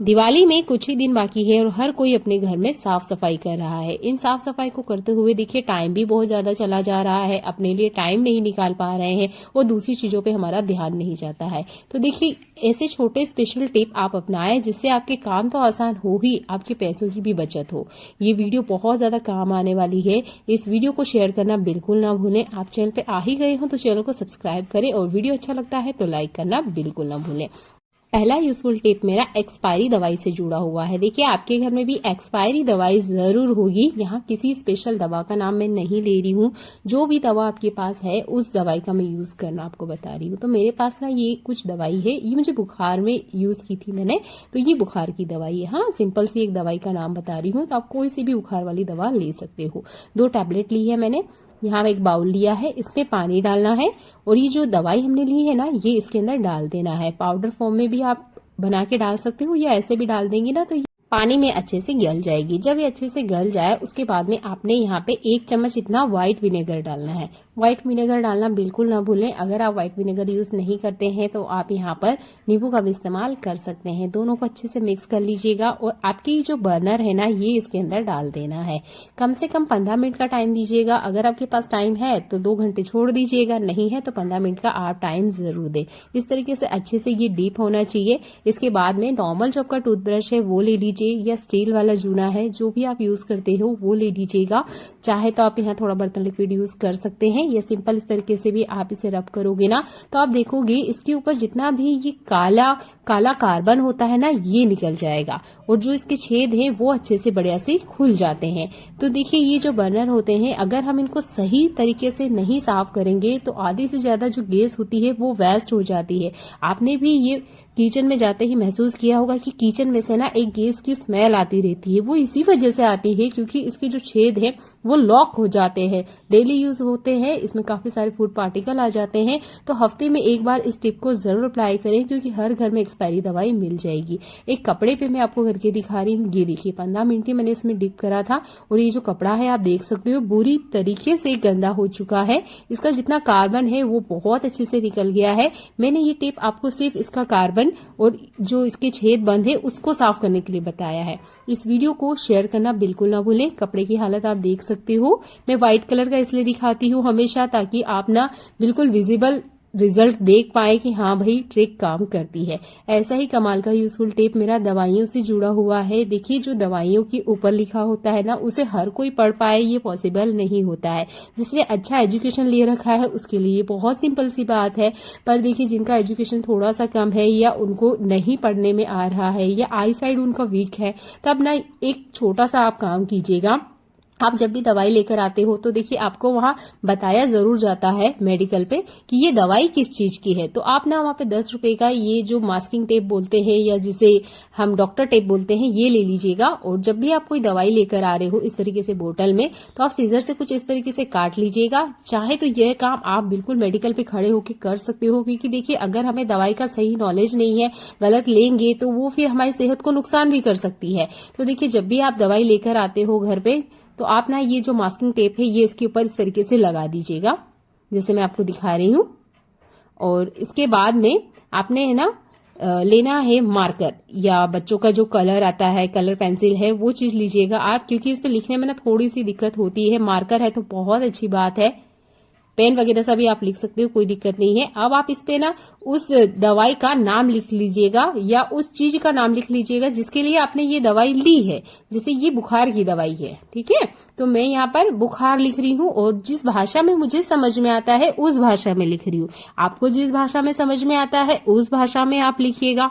दिवाली में कुछ ही दिन बाकी है और हर कोई अपने घर में साफ सफाई कर रहा है। इन साफ सफाई को करते हुए देखिए टाइम भी बहुत ज्यादा चला जा रहा है, अपने लिए टाइम नहीं निकाल पा रहे हैं और दूसरी चीजों पे हमारा ध्यान नहीं जाता है। तो देखिए ऐसे छोटे स्पेशल टिप आप अपनाएं जिससे आपके काम तो आसान हो ही, आपके पैसों की भी बचत हो। ये वीडियो बहुत ज्यादा काम आने वाली है। इस वीडियो को शेयर करना बिल्कुल ना भूलें। आप चैनल पे आ ही गए हो तो चैनल को सब्सक्राइब करें और वीडियो अच्छा लगता है तो लाइक करना बिल्कुल ना भूलें। पहला यूजफुल टिप मेरा एक्सपायरी दवाई से जुड़ा हुआ है। देखिए आपके घर में भी एक्सपायरी दवाई जरूर होगी। यहाँ किसी स्पेशल दवा का नाम मैं नहीं ले रही हूँ, जो भी दवा आपके पास है उस दवाई का मैं यूज करना आपको बता रही हूँ। तो मेरे पास ना ये कुछ दवाई है, ये मुझे बुखार में यूज की थी मैंने, तो ये बुखार की दवाई है। हाँ, सिंपल सी एक दवाई का नाम बता रही हूँ, तो आप कोई सी भी बुखार वाली दवा ले सकते हो। 2 टैबलेट ली है मैंने। यहाँ एक बाउल लिया है, इसमें पानी डालना है और ये जो दवाई हमने ली है ना, ये इसके अंदर डाल देना है। पाउडर फॉर्म में भी आप बना के डाल सकते हो या ऐसे भी डाल देंगे ना तो ये पानी में अच्छे से गल जाएगी। जब ये अच्छे से गल जाए उसके बाद में आपने यहाँ पे 1 चम्मच इतना व्हाइट विनेगर डालना है। व्हाइट विनेगर डालना बिल्कुल ना भूलें। अगर आप व्हाइट विनेगर यूज नहीं करते हैं तो आप यहाँ पर नींबू का भी इस्तेमाल कर सकते हैं। दोनों को अच्छे से मिक्स कर लीजिएगा और आपकी जो बर्नर है ना, ये इसके अंदर डाल देना है। कम से कम 15 मिनट का टाइम दीजिएगा। अगर आपके पास टाइम है तो 2 घंटे छोड़ दीजिएगा, नहीं है तो 15 मिनट का आप टाइम जरूर दें। इस तरीके से अच्छे से ये डीप होना चाहिए। इसके बाद में नॉर्मल जो आपका टूथब्रश है वो ले लीजिए या स्टील वाला जूना है, जो भी आप यूज करते हो वो ले लीजिएगा। चाहे तो आप यहाँ थोड़ा बर्तन लिक्विड यूज कर सकते हैं या सिंपल इस तरीके से भी आप इसे रब करोगे ना तो आप देखोगे इसके ऊपर जितना भी ये काला काला कार्बन होता है ना, ये निकल जाएगा और जो इसके छेद हैं वो अच्छे से बढ़िया से खुल जाते हैं। तो देखिए ये जो बर्नर होते हैं, अगर हम इनको सही तरीके से नहीं साफ करेंगे तो आधी से ज्यादा जो गैस होती है वो वेस्ट हो जाती है। आपने भी ये किचन में जाते ही महसूस किया होगा कि किचन में से ना एक गैस की स्मेल आती रहती है। वो इसी वजह से आती है क्योंकि इसके जो छेद हैं वो लॉक हो जाते हैं। डेली यूज होते हैं, इसमें काफी सारे फूड पार्टिकल आ जाते हैं। तो हफ्ते में एक बार इस टिप को जरूर अप्लाई करें क्योंकि हर घर में एक्सपायरी दवाई मिल जाएगी। एक कपड़े पे मैं आपको करके दिखा रही हूँ। ये देखिए 15 मिनट ही मैंने इसमें डिप करा था और ये जो कपड़ा है आप देख सकते हो बुरी तरीके से गंदा हो चुका है। इसका जितना कार्बन है वो बहुत अच्छे से निकल गया है। मैंने ये टिप आपको सिर्फ इसका कार्बन और जो इसके छेद बंद है उसको साफ करने के लिए बताया है। इस वीडियो को शेयर करना बिल्कुल ना भूलें। कपड़े की हालत आप देख सकते हो। मैं व्हाइट कलर का इसलिए दिखाती हूँ हमेशा ताकि आप ना बिल्कुल विजिबल रिजल्ट देख पाए कि हाँ भाई ट्रिक काम करती है। ऐसा ही कमाल का यूजफुल टिप मेरा दवाइयों से जुड़ा हुआ है। देखिए जो दवाइयों के ऊपर लिखा होता है ना, उसे हर कोई पढ़ पाए ये पॉसिबल नहीं होता है। जिसने अच्छा एजुकेशन ले रखा है उसके लिए बहुत सिंपल सी बात है, पर देखिए जिनका एजुकेशन थोड़ा सा कम है या उनको नहीं पढ़ने में आ रहा है या आई साइड उनका वीक है, तब ना एक छोटा सा आप काम कीजिएगा। आप जब भी दवाई लेकर आते हो तो देखिए आपको वहां बताया जरूर जाता है मेडिकल पे कि ये दवाई किस चीज की है। तो आप ना वहां पे 10 रुपए का ये जो मास्किंग टेप बोलते हैं या जिसे हम डॉक्टर टेप बोलते हैं, ये ले लीजिएगा। और जब भी आप कोई दवाई लेकर आ रहे हो इस तरीके से बोतल में, तो आप सीजर से कुछ इस तरीके से काट लीजिएगा। चाहे तो यह काम आप बिल्कुल मेडिकल पे खड़े होकर कर सकते हो, क्योंकि देखिए अगर हमें दवाई का सही नॉलेज नहीं है, गलत लेंगे तो वो फिर हमारी सेहत को नुकसान भी कर सकती है। तो देखिए जब भी आप दवाई लेकर आते हो घर पे तो आप ना ये जो मास्किंग टेप है ये इसके ऊपर इस तरीके से लगा दीजिएगा जैसे मैं आपको दिखा रही हूँ। और इसके बाद में आपने है ना लेना है मार्कर या बच्चों का जो कलर आता है, कलर पेंसिल है, वो चीज लीजिएगा आप, क्योंकि इस पे लिखने में ना थोड़ी सी दिक्कत होती है। मार्कर है तो बहुत अच्छी बात है, पेन वगैरह से भी आप लिख सकते हो, कोई दिक्कत नहीं है। अब आप इस पे ना उस दवाई का नाम लिख लीजिएगा या उस चीज का नाम लिख लीजिएगा जिसके लिए आपने ये दवाई ली है। जैसे ये बुखार की दवाई है, ठीक है, तो मैं यहाँ पर बुखार लिख रही हूँ और जिस भाषा में मुझे समझ में आता है उस भाषा में लिख रही हूँ। आपको जिस भाषा में समझ में आता है उस भाषा में आप लिखिएगा।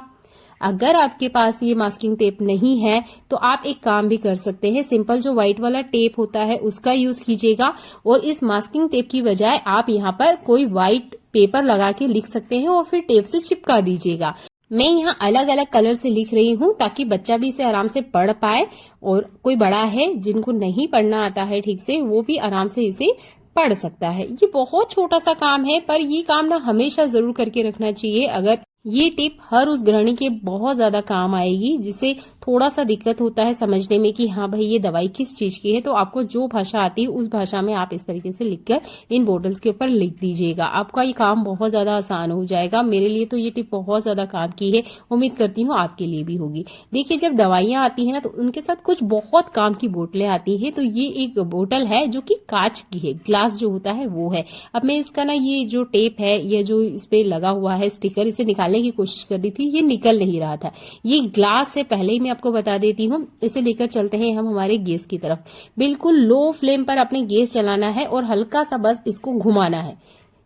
अगर आपके पास ये मास्किंग टेप नहीं है तो आप एक काम भी कर सकते हैं, सिंपल जो व्हाइट वाला टेप होता है उसका यूज कीजिएगा और इस मास्किंग टेप की बजाय आप यहाँ पर कोई व्हाइट पेपर लगा के लिख सकते हैं और फिर टेप से चिपका दीजिएगा। मैं यहाँ अलग अलग कलर से लिख रही हूँ ताकि बच्चा भी इसे आराम से पढ़ पाए और कोई बड़ा है जिनको नहीं पढ़ना आता है ठीक से, वो भी आराम से इसे पढ़ सकता है। ये बहुत छोटा सा काम है पर ये काम ना हमेशा जरूर करके रखना चाहिए। अगर ये टिप हर उस गृहिणी के बहुत ज्यादा काम आएगी जिसे थोड़ा सा दिक्कत होता है समझने में कि हाँ भाई ये दवाई किस चीज की है। तो आपको जो भाषा आती है उस भाषा में आप इस तरीके से लिखकर इन बोतल्स के ऊपर लिख दीजिएगा। आपका ये काम बहुत ज्यादा आसान हो जाएगा। मेरे लिए तो ये टिप बहुत ज्यादा काम की है, उम्मीद करती हूँ आपके लिए भी होगी। देखिए, जब दवाइयां आती है ना तो उनके साथ कुछ बहुत काम की बोतलें आती है। तो ये एक बोतल है जो कि कांच की है, ग्लास जो होता है वो है। अब मैं इसका ना ये जो टेप है, ये जो इस पे लगा हुआ है स्टिकर, इसे निकालने की कोशिश कर रही थी, ये निकल नहीं रहा था। ये ग्लास से पहले ही मैं आपको बता देती हूँ। इसे लेकर चलते हैं हम हमारे गैस की तरफ। बिल्कुल लो फ्लेम पर अपने गैस चलाना है और हल्का सा बस इसको घुमाना है।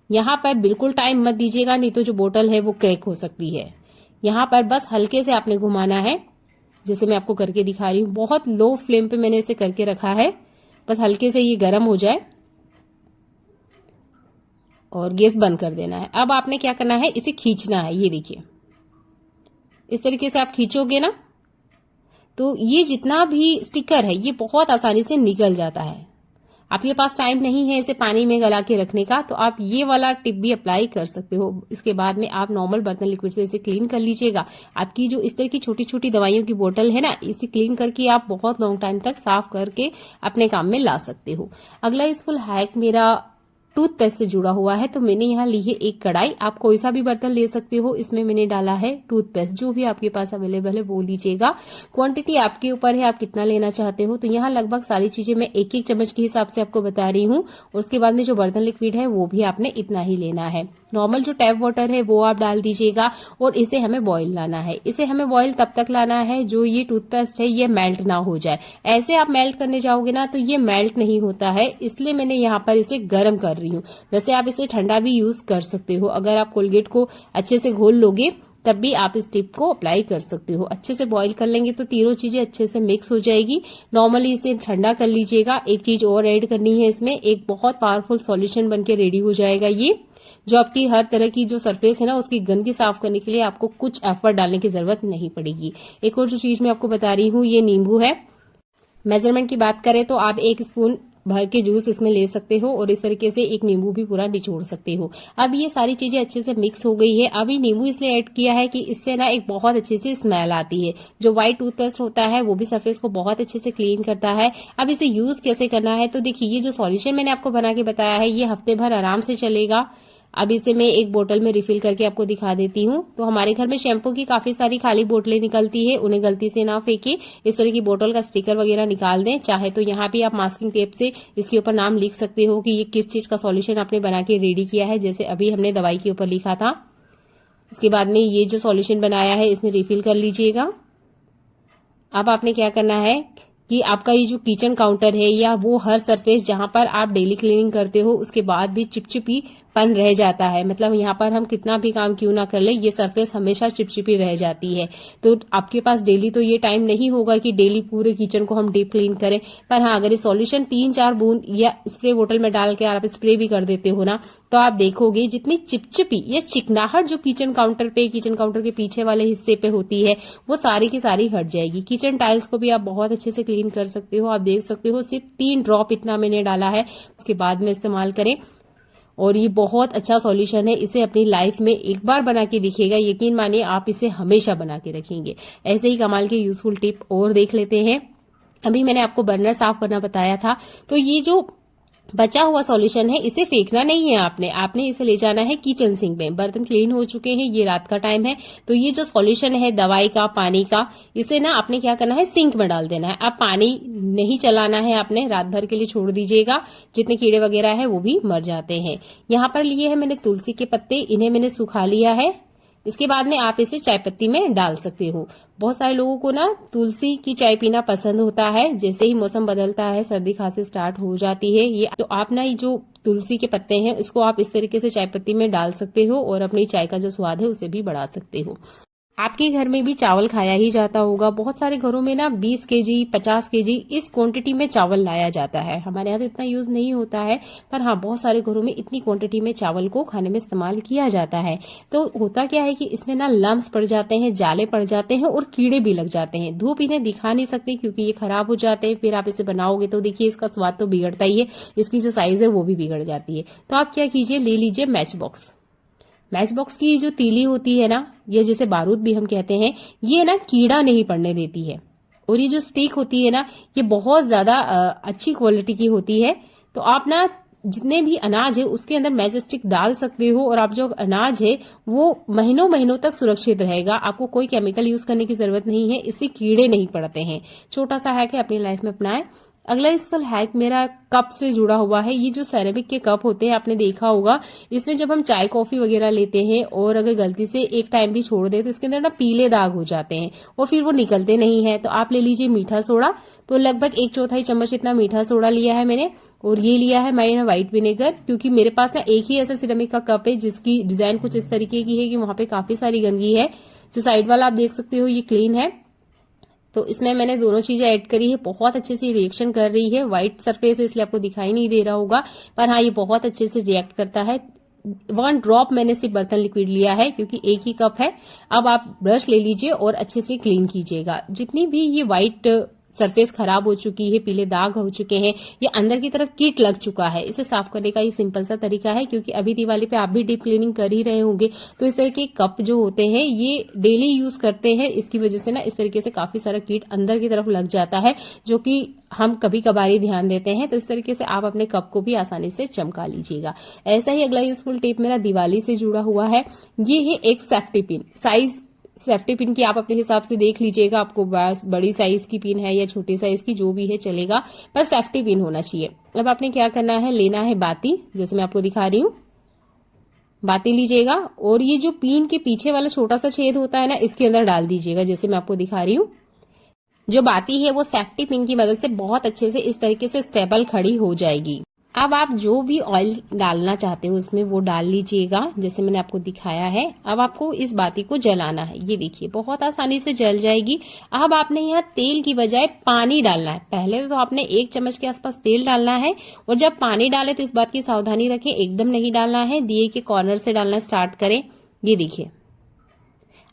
यहाँ पर बिल्कुल टाइम मत दीजिएगा, नहीं तो जो बोतल है वो क्रैक हो सकती है। यहाँ पर बस हल्के से आपने घुमाना है, जैसे मैं आपको करके दिखा रही हूँ। बहुत लो फ्लेम पे मैंने इसे करके रखा है, बस हल्के से ये गर्म हो जाए और गैस बंद कर देना है। अब आपने क्या करना है, इसे खींचना है। ये देखिए, इस तरीके से आप खींचोगे ना तो ये जितना भी स्टिकर है ये बहुत आसानी से निकल जाता है। आपके पास टाइम नहीं है इसे पानी में गला के रखने का, तो आप ये वाला टिप भी अप्लाई कर सकते हो। इसके बाद में आप नॉर्मल बर्तन लिक्विड से इसे क्लीन कर लीजिएगा। आपकी जो इस तरह की छोटी छोटी दवाइयों की बोतल है ना, इसे क्लीन करके आप बहुत लॉन्ग टाइम तक साफ करके अपने काम में ला सकते हो। अगला यूजफुल हैक मेरा टूथपेस्ट से जुड़ा हुआ है। तो मैंने यहाँ ली है एक कढ़ाई। आप कोई सा भी बर्तन ले सकते हो, इसमें मैंने डाला है टूथपेस्ट। जो भी आपके पास अवेलेबल है वो लीजिएगा। क्वांटिटी आपके ऊपर है, आप कितना लेना चाहते हो। तो यहाँ लगभग सारी चीजें मैं एक एक चम्मच के हिसाब से आपको बता रही हूँ। उसके बाद में जो बर्तन लिक्विड है वो भी आपने इतना ही लेना है। नॉर्मल जो टैप वाटर है वो आप डाल दीजिएगा और इसे हमें बॉईल लाना है। इसे हमें बॉईल तब तक लाना है जो ये टूथपेस्ट है ये मेल्ट ना हो जाए। ऐसे आप मेल्ट करने जाओगे ना तो ये मेल्ट नहीं होता है, इसलिए मैंने यहाँ पर इसे गर्म कर रही हूँ। वैसे आप इसे ठंडा भी यूज कर सकते हो। अगर आप कोलगेट को अच्छे से घोल लोगे तब भी आप इस टिप को अप्लाई कर सकते हो। अच्छे से बॉईल कर लेंगे तो तीनों चीजें अच्छे से मिक्स हो जाएगी। नॉर्मली इसे ठंडा कर लीजिएगा। एक चीज और ऐड करनी है, इसमें एक बहुत पावरफुल सॉल्यूशन बनके रेडी हो जाएगा। ये जो आपकी हर तरह की जो सरफेस है ना उसकी गंदगी साफ करने के लिए आपको कुछ एफर्ट डालने की जरूरत नहीं पड़ेगी। एक और जो चीज मैं आपको बता रही हूँ, ये नींबू है। मेजरमेंट की बात करें तो आप 1 स्पून भर के जूस इसमें ले सकते हो और इस तरीके से एक नींबू भी पूरा निचोड़ सकते हो। अब ये सारी चीजें अच्छे से मिक्स हो गई है। अभी नींबू इसलिए ऐड किया है कि इससे ना एक बहुत अच्छी सी स्मेल आती है। जो व्हाइट टूथपेस्ट होता है वो भी सरफेस को बहुत अच्छे से क्लीन करता है। अब इसे यूज कैसे करना है, तो देखिए ये जो सॉल्यूशन मैंने आपको बना के बताया है ये हफ्ते भर आराम से चलेगा। अब इसे मैं एक बोतल में रिफिल करके आपको दिखा देती हूँ। तो हमारे घर में शैम्पू की काफी सारी खाली बोतलें निकलती है, उन्हें गलती से ना फेंके। इस तरह की बोतल का स्टिकर वगैरह निकाल दें। चाहे तो यहाँ भी आप मास्किंग टेप से इसके ऊपर नाम लिख सकते हो कि ये किस चीज का सॉल्यूशन आपने बना के रेडी किया है, जैसे अभी हमने दवाई के ऊपर लिखा था। इसके बाद में ये जो सॉल्यूशन बनाया है इसमें रिफिल कर लीजिएगा। अब आपने क्या करना है कि आपका ये जो किचन काउंटर है या वो हर सरफेस जहां पर आप डेली क्लीनिंग करते हो उसके बाद भी चिपचिपी पन रह जाता है, मतलब यहाँ पर हम कितना भी काम क्यों ना कर ले ये सरफेस हमेशा चिपचिपी रह जाती है। तो आपके पास डेली तो ये टाइम नहीं होगा कि डेली पूरे किचन को हम डीप क्लीन करें, पर हाँ अगर ये सॉल्यूशन 3-4 बूंद या स्प्रे बोतल में डाल के आप स्प्रे भी कर देते हो ना, तो आप देखोगे जितनी चिपचिपी या चिकनाहट जो किचन काउंटर के पीछे वाले हिस्से पे होती है वो सारी की सारी हट जाएगी। किचन टाइल्स को भी आप बहुत अच्छे से क्लीन कर सकते हो। आप देख सकते हो सिर्फ 3 ड्रॉप इतना मैंने डाला है, उसके बाद में इस्तेमाल करें और ये बहुत अच्छा सॉल्यूशन है। इसे अपनी लाइफ में एक बार बना के दिखेगा, यकीन मानिए आप इसे हमेशा बना के रखेंगे। ऐसे ही कमाल के यूजफुल टिप और देख लेते हैं। अभी मैंने आपको बर्नर साफ करना बताया था, तो ये जो बचा हुआ सॉल्यूशन है इसे फेंकना नहीं है आपने इसे ले जाना है किचन सिंक में। बर्तन क्लीन हो चुके हैं, ये रात का टाइम है, तो ये जो सॉल्यूशन है दवाई का, पानी का, इसे ना आपने क्या करना है सिंक में डाल देना है। अब पानी नहीं चलाना है, आपने रात भर के लिए छोड़ दीजिएगा, जितने कीड़े वगैरह है वो भी मर जाते हैं। यहाँ पर लिए है मैंने तुलसी के पत्ते, इन्हें मैंने सुखा लिया है। इसके बाद में आप इसे चाय पत्ती में डाल सकते हो। बहुत सारे लोगों को ना तुलसी की चाय पीना पसंद होता है, जैसे ही मौसम बदलता है सर्दी खांसी स्टार्ट हो जाती है ये, तो आप ना ये जो तुलसी के पत्ते हैं इसको आप इस तरीके से चाय पत्ती में डाल सकते हो और अपनी चाय का जो स्वाद है उसे भी बढ़ा सकते हो। आपके घर में भी चावल खाया ही जाता होगा। बहुत सारे घरों में ना 20 केजी 50 केजी इस क्वांटिटी में चावल लाया जाता है। हमारे यहाँ तो इतना यूज नहीं होता है, पर हाँ बहुत सारे घरों में इतनी क्वांटिटी में चावल को खाने में इस्तेमाल किया जाता है। तो होता क्या है कि इसमें ना लम्स पड़ जाते हैं, जाले पड़ जाते हैं और कीड़े भी लग जाते हैं। धूप इन्हें दिखा नहीं सकते क्योंकि ये खराब हो जाते हैं। फिर आप इसे बनाओगे तो देखिए इसका स्वाद तो बिगड़ता ही है, इसकी जो साइज है वो भी बिगड़ जाती है। तो आप क्या कीजिए, ले लीजिए मैच बॉक्स। मैच बॉक्स की जो तीली होती है ना, ये जैसे बारूद भी हम कहते हैं, ये ना कीड़ा नहीं पड़ने देती है। और ये जो स्टिक होती है ना, ये बहुत ज्यादा अच्छी क्वालिटी की होती है। तो आप ना जितने भी अनाज है उसके अंदर मैच स्टिक डाल सकते हो, और आप जो अनाज है वो महीनों महीनों तक सुरक्षित रहेगा। आपको कोई केमिकल यूज करने की जरूरत नहीं है, इससे कीड़े नहीं पड़ते हैं। छोटा सा हैक है, अपनी लाइफ में अपनाएं। अगला यूजफुल हैक मेरा कप से जुड़ा हुआ है। ये जो सेरेमिक के कप होते हैं, आपने देखा होगा, इसमें जब हम चाय कॉफी वगैरह लेते हैं और अगर गलती से एक टाइम भी छोड़ दे तो इसके अंदर ना पीले दाग हो जाते हैं और फिर वो निकलते नहीं है। तो आप ले लीजिए मीठा सोडा। तो लगभग 1/4 चम्मच इतना मीठा सोडा लिया है मैंने, और ये लिया है मैंने व्हाइट विनेगर, क्योंकि मेरे पास ना एक ही ऐसा सिरेमिक का कप है जिसकी डिजाइन कुछ इस तरीके की है कि वहां पे काफी सारी गंदगी है। जो साइड वाला आप देख सकते हो ये क्लीन है। तो इसमें मैंने दोनों चीजें ऐड करी है, बहुत अच्छे से रिएक्शन कर रही है। व्हाइट सरफेस है इसलिए आपको दिखाई नहीं दे रहा होगा, पर हाँ ये बहुत अच्छे से रिएक्ट करता है। 1 ड्रॉप मैंने सिर्फ बर्तन लिक्विड लिया है क्योंकि एक ही कप है। अब आप ब्रश ले लीजिए और अच्छे से क्लीन कीजिएगा। जितनी भी ये व्हाइट सरफेस खराब हो चुकी है, पीले दाग हो चुके हैं, ये अंदर की तरफ कीट लग चुका है, इसे साफ करने का ये सिंपल सा तरीका है। क्योंकि अभी दिवाली पे आप भी डीप क्लीनिंग कर ही रहे होंगे, तो इस तरह के कप जो होते हैं ये डेली यूज करते हैं, इसकी वजह से ना इस तरीके से काफी सारा कीट अंदर की तरफ लग जाता है, जो कि हम कभी कभार ध्यान देते हैं। तो इस तरीके से आप अपने कप को भी आसानी से चमका लीजिएगा। ऐसा ही अगला यूजफुल टिप मेरा दिवाली से जुड़ा हुआ है। ये है एक safety pin. Size safety pin की आप अपने हिसाब से देख लीजिएगा, आपको बड़ी साइज की पिन है या छोटी साइज की, जो भी है चलेगा, पर सेफ्टी पिन होना चाहिए। अब आपने क्या करना है, लेना है बाती, जैसे मैं आपको दिखा रही हूं। बाती लीजिएगा और ये जो पिन के पीछे वाला छोटा सा छेद होता है ना, इसके अंदर डाल दीजिएगा, जैसे मैं आपको दिखा रही हूं। जो बाती है वो सेफ्टी पिन की मदद से बहुत अच्छे से इस तरीके से स्टेबल खड़ी हो जाएगी। अब आप जो भी ऑयल डालना चाहते हो उसमें वो डाल लीजिएगा, जैसे मैंने आपको दिखाया है। अब आपको इस बाती को जलाना है, ये देखिए बहुत आसानी से जल जाएगी। अब आपने यहाँ तेल की बजाय पानी डालना है। पहले तो आपने 1 चम्मच के आसपास तेल डालना है, और जब पानी डाले तो इस बात की सावधानी रखें, एकदम नहीं डालना है, दिए के कॉर्नर से डालना स्टार्ट करें। ये देखिए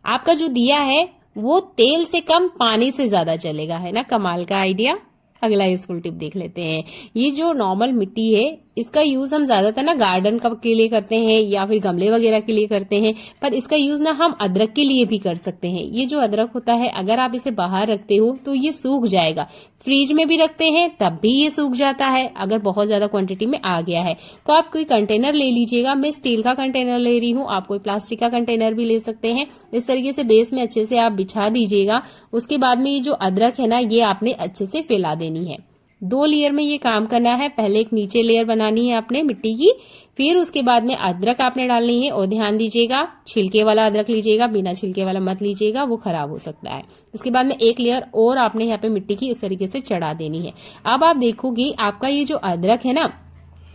आपका जो दिया है वो तेल से कम पानी से ज्यादा चलेगा, है ना, कमाल का आइडिया। अगला यूजफुल टिप देख लेते हैं। ये जो नॉर्मल मिट्टी है इसका यूज हम ज्यादातर ना गार्डन के लिए करते हैं या फिर गमले वगैरह के लिए करते हैं, पर इसका यूज ना हम अदरक के लिए भी कर सकते हैं। ये जो अदरक होता है, अगर आप इसे बाहर रखते हो तो ये सूख जाएगा। फ्रिज में भी रखते हैं तब भी ये सूख जाता है अगर बहुत ज्यादा क्वांटिटी में आ गया है। तो आप कोई कंटेनर ले लीजिएगा, मैं स्टील का कंटेनर ले रही हूँ, आप कोई प्लास्टिक का कंटेनर भी ले सकते हैं। इस तरीके से बेस में अच्छे से आप बिछा दीजिएगा। उसके बाद में ये जो अदरक है ना, ये आपने अच्छे से फैला देनी है। 2 लेयर में ये काम करना है। पहले एक नीचे लेयर बनानी है आपने मिट्टी की, फिर उसके बाद में अदरक आपने डालनी है। और ध्यान दीजिएगा, छिलके वाला अदरक लीजिएगा, बिना छिलके वाला मत लीजिएगा, वो खराब हो सकता है। इसके बाद में एक लेयर और आपने यहाँ पे मिट्टी की इस तरीके से चढ़ा देनी है। अब आप देखोगे आपका ये जो अदरक है ना,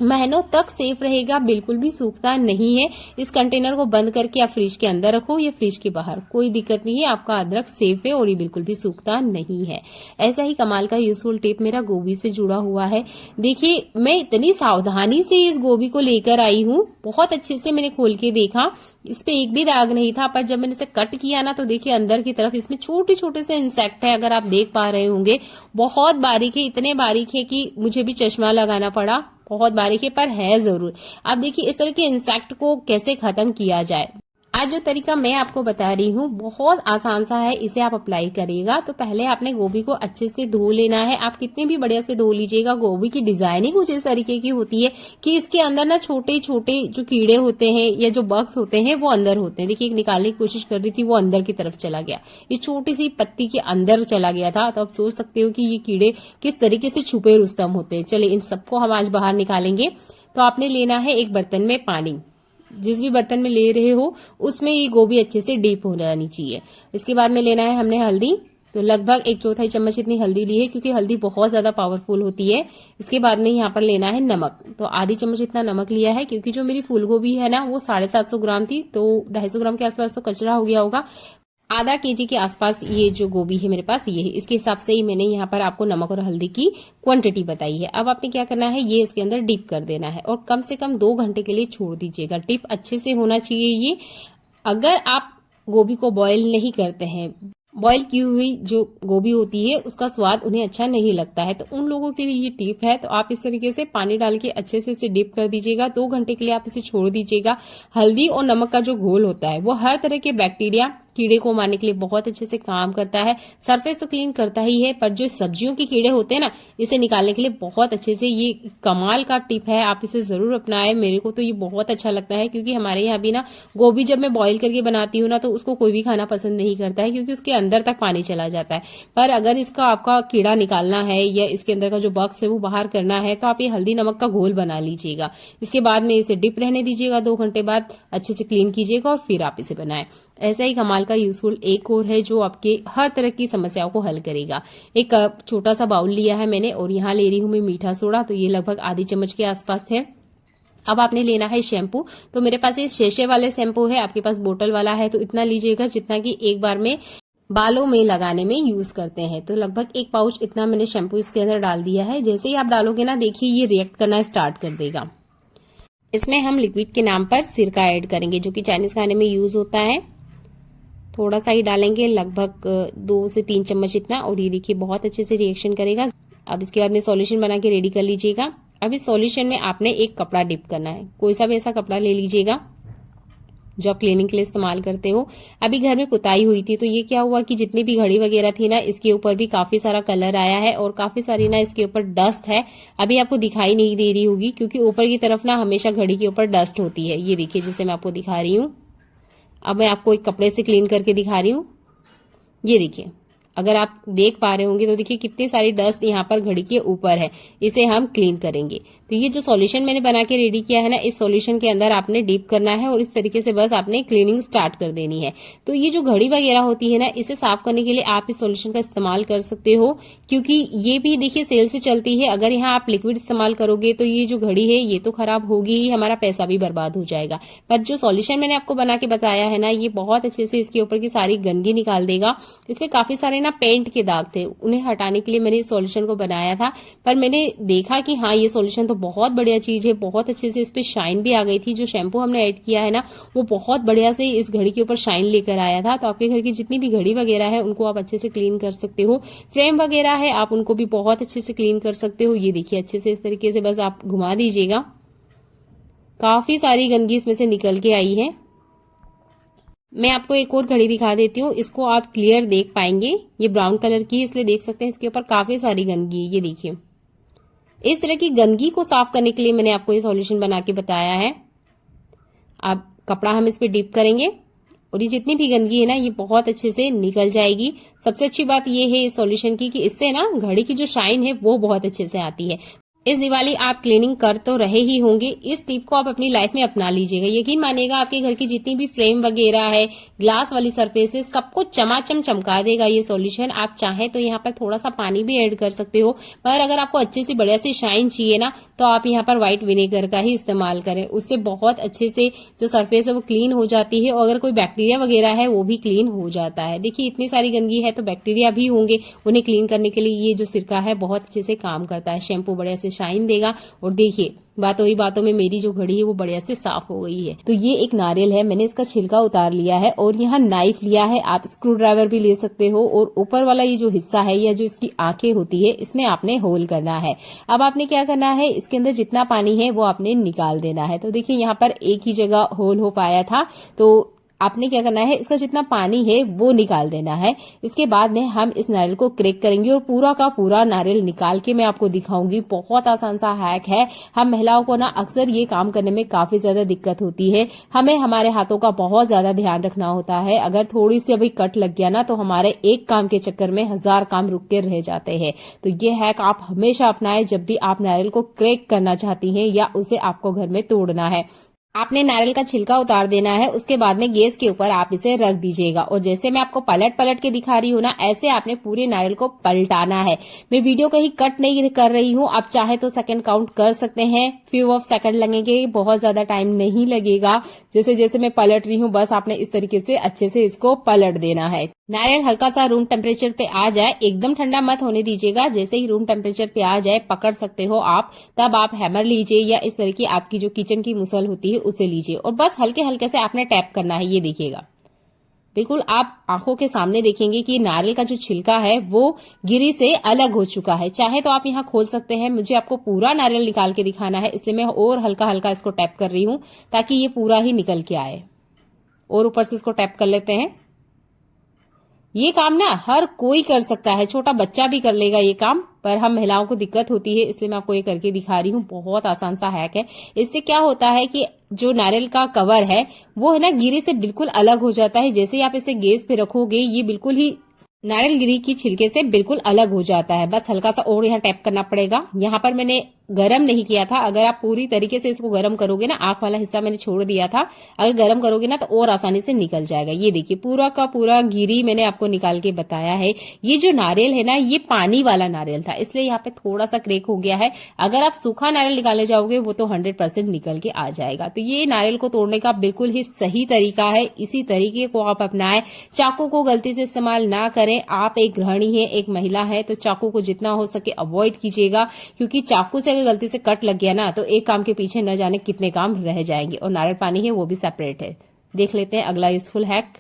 महीनों तक सेफ रहेगा, बिल्कुल भी सूखता नहीं है। इस कंटेनर को बंद करके आप फ्रिज के अंदर रखो या फ्रिज के बाहर, कोई दिक्कत नहीं है, आपका अदरक सेफ है और ये बिल्कुल भी सूखता नहीं है। ऐसा ही कमाल का यूजफुल टिप मेरा गोभी से जुड़ा हुआ है। देखिए मैं इतनी सावधानी से इस गोभी को लेकर आई हूँ, बहुत अच्छे से मैंने खोल के देखा, इस पे एक भी दाग नहीं था, पर जब मैंने इसे कट किया ना तो देखिए अंदर की तरफ इसमें छोटे छोटे से इंसेक्ट है, अगर आप देख पा रहे होंगे। बहुत बारीक है, इतने बारीक है कि मुझे भी चश्मा लगाना पड़ा, बहुत बारीक है पर है जरूर। आप देखिए इस तरह के इंसेक्ट को कैसे खत्म किया जाए। आज जो तरीका मैं आपको बता रही हूँ बहुत आसान सा है, इसे आप अप्लाई करिएगा। तो पहले आपने गोभी को अच्छे से धो लेना है। आप कितने भी बढ़िया से धो लीजिएगा, गोभी की डिजाइनिंग कुछ इस तरीके की होती है कि इसके अंदर ना छोटे छोटे जो कीड़े होते हैं या जो बग्स होते हैं वो अंदर होते हैं। देखिए एक निकालने की कोशिश कर रही थी, वो अंदर की तरफ चला गया, इस छोटी सी पत्ती के अंदर चला गया था। तो आप सोच सकते हो कि ये कीड़े किस तरीके से छुपे रुस्तम होते हैं। चलिए इन सबको हम आज बाहर निकालेंगे। तो आपने लेना है एक बर्तन में पानी, जिस भी बर्तन में ले रहे हो उसमें ये गोभी अच्छे से डीप हो जानी चाहिए। इसके बाद में लेना है हमने हल्दी, तो लगभग 1/4 चम्मच इतनी हल्दी ली है क्योंकि हल्दी बहुत ज्यादा पावरफुल होती है। इसके बाद में यहाँ पर लेना है नमक, तो आधी चम्मच इतना नमक लिया है क्योंकि जो मेरी फूल गोभी है ना वो 750 ग्राम थी, तो 250 ग्राम के आसपास तो कचरा हो गया होगा। आधा केजी के आसपास ये जो गोभी है मेरे पास ये है, इसके हिसाब से ही मैंने यहाँ पर आपको नमक और हल्दी की क्वांटिटी बताई है। अब आपने क्या करना है, ये इसके अंदर डिप कर देना है और कम से कम 2 घंटे के लिए छोड़ दीजिएगा। डिप अच्छे से होना चाहिए ये। अगर आप गोभी को बॉईल नहीं करते हैं, बॉईल की हुई जो गोभी होती है उसका स्वाद उन्हें अच्छा नहीं लगता है। तो उन लोगों के लिए ये टिप है। तो आप इस तरीके से पानी डाल के अच्छे से इसे डिप कर दीजिएगा। 2 घंटे के लिए आप इसे छोड़ दीजिएगा। हल्दी और नमक का जो घोल होता है वो हर तरह के बैक्टीरिया कीड़े को मारने के लिए बहुत अच्छे से काम करता है। सरफेस तो क्लीन करता ही है, पर जो सब्जियों के कीड़े होते हैं ना, इसे निकालने के लिए बहुत अच्छे से ये कमाल का टिप है। आप इसे जरूर अपनाएं। मेरे को तो ये बहुत अच्छा लगता है, क्योंकि हमारे यहाँ भी ना गोभी जब मैं बॉईल करके बनाती हूँ ना, तो उसको कोई भी खाना पसंद नहीं करता है, क्योंकि उसके अंदर तक पानी चला जाता है। पर अगर इसका आपका कीड़ा निकालना है या इसके अंदर का जो बग्स है वो बाहर करना है, तो आप ये हल्दी नमक का घोल बना लीजिएगा। इसके बाद में इसे डिप रहने दीजिएगा। 2 घंटे बाद अच्छे से क्लीन कीजिएगा और फिर आप इसे बनाएं। ऐसा ही कमाल का यूजफुल एक और है जो आपके हर तरह की समस्याओं को हल करेगा। एक छोटा सा बाउल लिया है मैंने और यहाँ ले रही हूं मैं मीठा सोडा। तो ये लगभग आधी चम्मच के आसपास है। अब आपने लेना है शैम्पू। तो मेरे पास ये शेशे वाले शैम्पू है, आपके पास बोतल वाला है तो इतना लीजिएगा जितना कि एक बार में बालों में लगाने में यूज करते हैं। तो लगभग 1 पाउच इतना मैंने शैम्पू इसके अंदर डाल दिया है। जैसे ही आप डालोगे ना, देखिए ये रिएक्ट करना स्टार्ट कर देगा। इसमें हम लिक्विड के नाम पर सिरका ऐड करेंगे, जो कि चाइनीज खाने में यूज होता है। थोड़ा सा ही डालेंगे, लगभग 2 से 3 चम्मच इतना, और ये देखिए बहुत अच्छे से रिएक्शन करेगा। अब इसके बाद में सॉल्यूशन बना के रेडी कर लीजिएगा। अब इस सॉल्यूशन में आपने एक कपड़ा डिप करना है। कोई सा भी ऐसा कपड़ा ले लीजिएगा जो आप क्लीनिंग के लिए इस्तेमाल करते हो। अभी घर में पुताई हुई थी, तो ये क्या हुआ कि जितनी भी घड़ी वगैरह थी ना, इसके ऊपर भी काफी सारा कलर आया है और काफी सारी ना इसके ऊपर डस्ट है। अभी आपको दिखाई नहीं दे रही होगी, क्योंकि ऊपर की तरफ ना हमेशा घड़ी के ऊपर डस्ट होती है। ये देखिए, जैसे मैं आपको दिखा रही हूँ। अब मैं आपको एक कपड़े से क्लीन करके दिखा रही हूँ। ये देखिए, अगर आप देख पा रहे होंगे तो देखिए कितनी सारी डस्ट यहाँ पर घड़ी के ऊपर है। इसे हम क्लीन करेंगे। तो ये जो सॉल्यूशन मैंने बना के रेडी किया है ना, इस सॉल्यूशन के अंदर आपने डीप करना है और इस तरीके से बस आपने क्लीनिंग स्टार्ट कर देनी है। तो ये जो घड़ी वगैरह होती है ना, इसे साफ करने के लिए आप इस सॉल्यूशन का इस्तेमाल कर सकते हो, क्योंकि ये भी देखिए सेल से चलती है। अगर यहाँ आप लिक्विड इस्तेमाल करोगे तो ये जो घड़ी है ये तो खराब होगी ही, हमारा पैसा भी बर्बाद हो जाएगा। पर जो सॉल्यूशन मैंने आपको बना के बताया है ना, ये बहुत अच्छे से इसके ऊपर की सारी गंदगी निकाल देगा। इसमें काफी सारे ना पेंट के दाग थे, उन्हें हटाने के लिए मैंने इस सॉल्यूशन को बनाया था। पर मैंने देखा कि हाँ, ये सॉल्यूशन तो बहुत बढ़िया चीज है। बहुत अच्छे से इस पे शाइन भी आ गई थी। जो शैम्पू हमने ऐड किया है ना, वो बहुत बढ़िया से इस घड़ी के ऊपर शाइन लेकर आया था। तो आपके घर की जितनी भी घड़ी वगैरह है उनको आप अच्छे से क्लीन कर सकते हो। फ्रेम वगैरह है, आप उनको भी बहुत अच्छे से क्लीन कर सकते हो। ये देखिए, अच्छे से इस तरीके से बस आप घुमा दीजिएगा। काफी सारी गंदगी इसमें से निकल के आई है। मैं आपको एक और घड़ी दिखा देती हूँ, इसको आप क्लियर देख पाएंगे। ये ब्राउन कलर की है, इसलिए देख सकते हैं इसके ऊपर काफी सारी गंदगी है। ये देखिए, इस तरह की गंदगी को साफ करने के लिए मैंने आपको ये सॉल्यूशन बना के बताया है। अब कपड़ा हम इस पे डिप करेंगे और ये जितनी भी गंदगी है ना, ये बहुत अच्छे से निकल जाएगी। सबसे अच्छी बात ये है इस सॉल्यूशन की कि इससे ना घड़ी की जो शाइन है वो बहुत अच्छे से आती है। इस दिवाली आप क्लीनिंग कर तो रहे ही होंगे, इस टिप को आप अपनी लाइफ में अपना लीजिएगा। यकीन मानिएगा, आपके घर की जितनी भी फ्रेम वगैरह है, ग्लास वाली सरफेस है, सबको चमाचम चमका देगा ये सॉल्यूशन। आप चाहें तो यहाँ पर थोड़ा सा पानी भी ऐड कर सकते हो, पर अगर आपको अच्छे से बढ़िया से शाइन चाहिए ना, तो आप यहाँ पर व्हाइट विनेगर का ही इस्तेमाल करें। उससे बहुत अच्छे से जो सरफेस है वो क्लीन हो जाती है, और अगर कोई बैक्टीरिया वगैरह है वो भी क्लीन हो जाता है। देखिए, इतनी सारी गंदगी है तो बैक्टीरिया भी होंगे, उन्हें क्लीन करने के लिए ये जो सिरका है बहुत अच्छे से काम करता है। शैम्पू बढ़िया से शाइन देगा। और देखिए, बातों ही बातों में मेरी जो घड़ी है वो बढ़िया से साफ हो गई है। तो ये एक नारियल है, मैंने इसका छिलका उतार लिया है और यहाँ नाइफ लिया है। आप स्क्रू ड्राइवर भी ले सकते हो। और ऊपर वाला ये जो हिस्सा है या जो इसकी आंखें होती है, इसमें आपने होल करना है। अब आपने क्या करना है, इसके अंदर जितना पानी है वो आपने निकाल देना है। तो देखिए, यहाँ पर एक ही जगह होल हो पाया था, तो आपने क्या करना है, इसका जितना पानी है वो निकाल देना है। इसके बाद में हम इस नारियल को क्रैक करेंगे और पूरा का पूरा नारियल निकाल के मैं आपको दिखाऊंगी। बहुत आसान सा हैक है। हम महिलाओं को ना अक्सर ये काम करने में काफी ज्यादा दिक्कत होती है। हमें हमारे हाथों का बहुत ज्यादा ध्यान रखना होता है। अगर थोड़ी सी अभी कट लग गया ना, तो हमारे एक काम के चक्कर में 1000 काम रुक के रह जाते हैं। तो ये हैक आप हमेशा अपनाएं जब भी आप नारियल को क्रैक करना चाहती हैं या उसे आपको घर में तोड़ना है। आपने नारियल का छिलका उतार देना है। उसके बाद में गैस के ऊपर आप इसे रख दीजिएगा और जैसे मैं आपको पलट पलट के दिखा रही हूँ ना, ऐसे आपने पूरे नारियल को पलटाना है। मैं वीडियो कहीं कट नहीं कर रही हूँ, आप चाहे तो सेकंड काउंट कर सकते हैं। फ्यू ऑफ सेकंड लगेंगे, बहुत ज्यादा टाइम नहीं लगेगा। जैसे जैसे मैं पलट रही हूँ, बस आपने इस तरीके से अच्छे से इसको पलट देना है। नारियल हल्का सा रूम टेम्परेचर पे आ जाए, एकदम ठंडा मत होने दीजिएगा। जैसे ही रूम टेम्परेचर पे आ जाए, पकड़ सकते हो आप, तब आप हैमर लीजिए या इस तरह की आपकी जो किचन की मुसल होती है उसे लीजिए और बस हल्के हल्के से आपने टैप करना है। ये देखिएगा, बिल्कुल आप आंखों के सामने देखेंगे कि नारियल का जो छिलका है वो गिरी से अलग हो चुका है। चाहे तो आप यहाँ खोल सकते हैं, मुझे आपको पूरा नारियल निकाल के दिखाना है इसलिए मैं और हल्का हल्का इसको टैप कर रही हूँ ताकि ये पूरा ही निकल के आए। और ऊपर से इसको टैप कर लेते हैं। ये काम ना हर कोई कर सकता है, छोटा बच्चा भी कर लेगा ये काम, पर हम महिलाओं को दिक्कत होती है इसलिए मैं आपको ये करके दिखा रही हूँ। बहुत आसान सा हैक है। इससे क्या होता है कि जो नारियल का कवर है वो है ना गिरी से बिल्कुल अलग हो जाता है। जैसे ही आप इसे गैस पे रखोगे ये बिल्कुल ही नारियल गिरी की छिलके से बिल्कुल अलग हो जाता है। बस हल्का सा और यहाँ टैप करना पड़ेगा। यहाँ पर मैंने गरम नहीं किया था, अगर आप पूरी तरीके से इसको गरम करोगे ना, आंख वाला हिस्सा मैंने छोड़ दिया था, अगर गरम करोगे ना तो और आसानी से निकल जाएगा। ये देखिए पूरा का पूरा गिरी मैंने आपको निकाल के बताया है। ये जो नारियल है ना ये पानी वाला नारियल था इसलिए यहाँ पे थोड़ा सा क्रेक हो गया है। अगर आप सूखा नारियल निकालने जाओगे वो तो 100% निकल के आ जाएगा। तो ये नारियल को तोड़ने का बिल्कुल ही सही तरीका है, इसी तरीके को आप अपनाएं। चाकू को गलती से इस्तेमाल ना करें। आप एक गृहिणी है, एक महिला है, तो चाकू को जितना हो सके अवॉइड कीजिएगा, क्योंकि चाकू से अगर गलती से कट लग गया ना तो एक काम के पीछे न जाने कितने काम रह जाएंगे। और नारियल पानी है वो भी सेपरेट है। देख लेते हैं अगला यूजफुल हैक।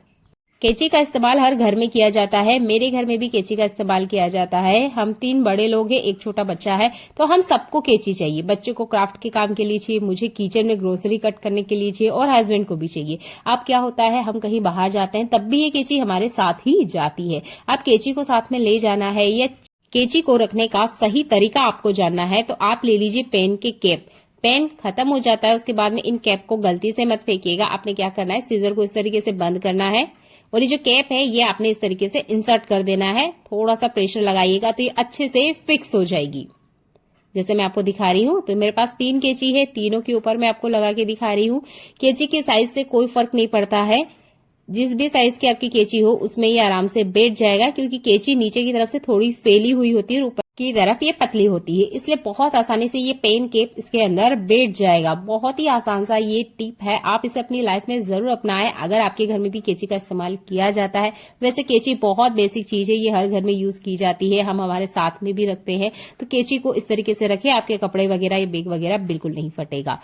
कैंची का इस्तेमाल हर घर में किया जाता है, मेरे घर में भी कैंची का इस्तेमाल किया जाता है। हम 3 बड़े लोग हैं, एक छोटा बच्चा है, तो हम सबको कैंची चाहिए। बच्चे को क्राफ्ट के काम के लिए चाहिए, मुझे किचन में ग्रोसरी कट करने के लिए चाहिए और हस्बैंड को भी चाहिए। अब क्या होता है हम कहीं बाहर जाते हैं तब भी ये कैंची हमारे साथ ही जाती है। अब कैंची को साथ में ले जाना है या कैंची को रखने का सही तरीका आपको जानना है तो आप ले लीजिए पेन के कैप। पेन खत्म हो जाता है उसके बाद में इन कैप को गलती से मत फेंकिएगा। आपने क्या करना है, सीजर को इस तरीके से बंद करना है और ये जो कैप है ये आपने इस तरीके से इंसर्ट कर देना है। थोड़ा सा प्रेशर लगाइएगा तो ये अच्छे से फिक्स हो जाएगी। जैसे मैं आपको दिखा रही हूँ, तो मेरे पास 3 कैंची है, तीनों के ऊपर मैं आपको लगा के दिखा रही हूँ। कैंची के साइज से कोई फर्क नहीं पड़ता है, जिस भी साइज की आपकी कैंची हो उसमें ये आराम से बैठ जाएगा, क्योंकि कैंची नीचे की तरफ से थोड़ी फैली हुई होती है और ऊपर की तरफ ये पतली होती है, इसलिए बहुत आसानी से ये पेन कैप इसके अंदर बैठ जाएगा। बहुत ही आसान सा ये टिप है, आप इसे अपनी लाइफ में जरूर अपनाएं अगर आपके घर में भी कैंची का इस्तेमाल किया जाता है। वैसे कैंची बहुत बेसिक चीज है, ये हर घर में यूज की जाती है, हम हमारे साथ में भी रखते हैं। तो कैंची को इस तरीके से रखें, आपके कपड़े वगैरह या बैग वगैरह बिल्कुल नहीं फटेगा।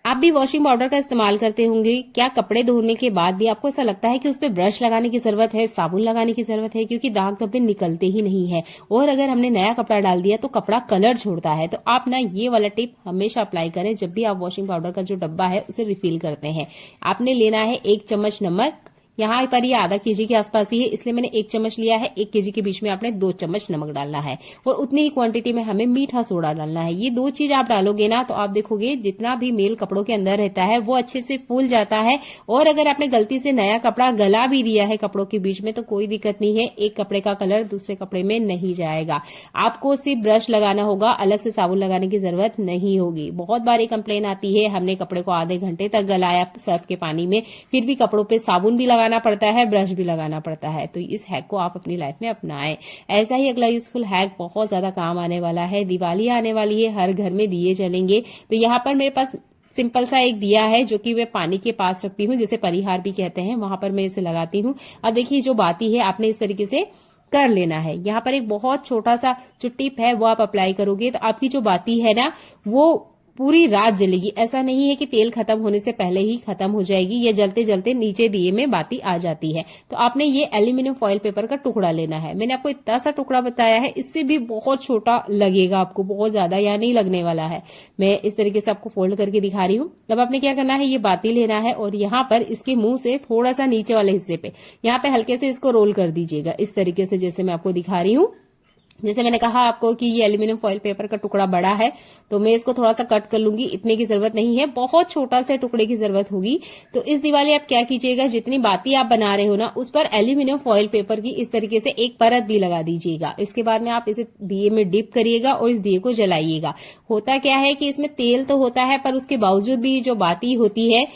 आप भी वॉशिंग पाउडर का इस्तेमाल करते होंगे। क्या कपड़े धोने के बाद भी आपको ऐसा लगता है कि उस पर ब्रश लगाने की जरूरत है, साबुन लगाने की जरूरत है, क्योंकि दाग धब्बे निकलते ही नहीं है और अगर हमने नया कपड़ा डाल दिया तो कपड़ा कलर छोड़ता है। तो आप ना ये वाला टिप हमेशा अप्लाई करें जब भी आप वॉशिंग पाउडर का जो डब्बा है उसे रिफिल करते हैं। आपने लेना है 1 चम्मच नमक, यहाँ पर ये आधा केजी के आसपास ही है इसलिए मैंने 1 चम्मच लिया है। 1 केजी के बीच में आपने 2 चम्मच नमक डालना है और उतनी ही क्वांटिटी में हमें मीठा सोडा डालना है। ये 2 चीज आप डालोगे ना तो आप देखोगे जितना भी मेल कपड़ों के अंदर रहता है वो अच्छे से फूल जाता है। और अगर आपने गलती से नया कपड़ा गला भी दिया है कपड़ों के बीच में तो कोई दिक्कत नहीं है, एक कपड़े का कलर दूसरे कपड़े में नहीं जाएगा। आपको सिर्फ ब्रश लगाना होगा, अलग से साबुन लगाने की जरूरत नहीं होगी। बहुत बार ये कंप्लेन आती है हमने कपड़े को आधे घंटे तक गलाया सर्फ के पानी में, फिर भी कपड़ों पे साबुन भी लगाना पड़ता है, ब्रश भी लगाना पड़ता है। तो इस हैक को आप अपनी लाइफ में अपनाएं। ऐसा ही अगला यूजफुल हैक बहुत ज्यादा काम आने वाला है। दिवाली आने वाली है, हर घर में दिए जलेंगे, तो यहाँ पर मेरे पास सिंपल सा एक दिया है जो कि मैं पानी के पास रखती हूँ, जिसे परिहार भी कहते हैं, वहां पर मैं इसे लगाती हूँ। अब देखिए जो बाती है आपने इस तरीके से कर लेना है। यहाँ पर एक बहुत छोटा सा जो टिप है वो आप अप्लाई करोगे तो आपकी जो बाती है ना वो पूरी रात जलेगी। ऐसा नहीं है कि तेल खत्म होने से पहले ही खत्म हो जाएगी, ये जलते जलते नीचे दिए में बाती आ जाती है। तो आपने ये एल्यूमिनियम फॉइल पेपर का टुकड़ा लेना है। मैंने आपको इतना सा टुकड़ा बताया है, इससे भी बहुत छोटा लगेगा आपको, बहुत ज्यादा यहाँ नहीं लगने वाला है। मैं इस तरीके से आपको फोल्ड करके दिखा रही हूँ। अब आपने क्या करना है, ये बाती लेना है और यहाँ पर इसके मुंह से थोड़ा सा नीचे वाले हिस्से पे यहाँ पे हल्के से इसको रोल कर दीजिएगा, इस तरीके से जैसे मैं आपको दिखा रही हूँ। जैसे मैंने कहा आपको कि ये एल्यूमिनियम फॉइल पेपर का टुकड़ा बड़ा है तो मैं इसको थोड़ा सा कट कर लूंगी, इतने की जरूरत नहीं है, बहुत छोटा से टुकड़े की जरूरत होगी। तो इस दिवाली आप क्या कीजिएगा, जितनी बाती आप बना रहे हो ना उस पर एल्यूमिनियम फॉइल पेपर की इस तरीके से एक परत भी लगा दीजिएगा। इसके बाद में आप इसे दिए में डिप करिएगा और इस दिए को जलाइएगा। होता क्या है कि इसमें तेल तो होता है पर उसके बावजूद भी जो बाती होती है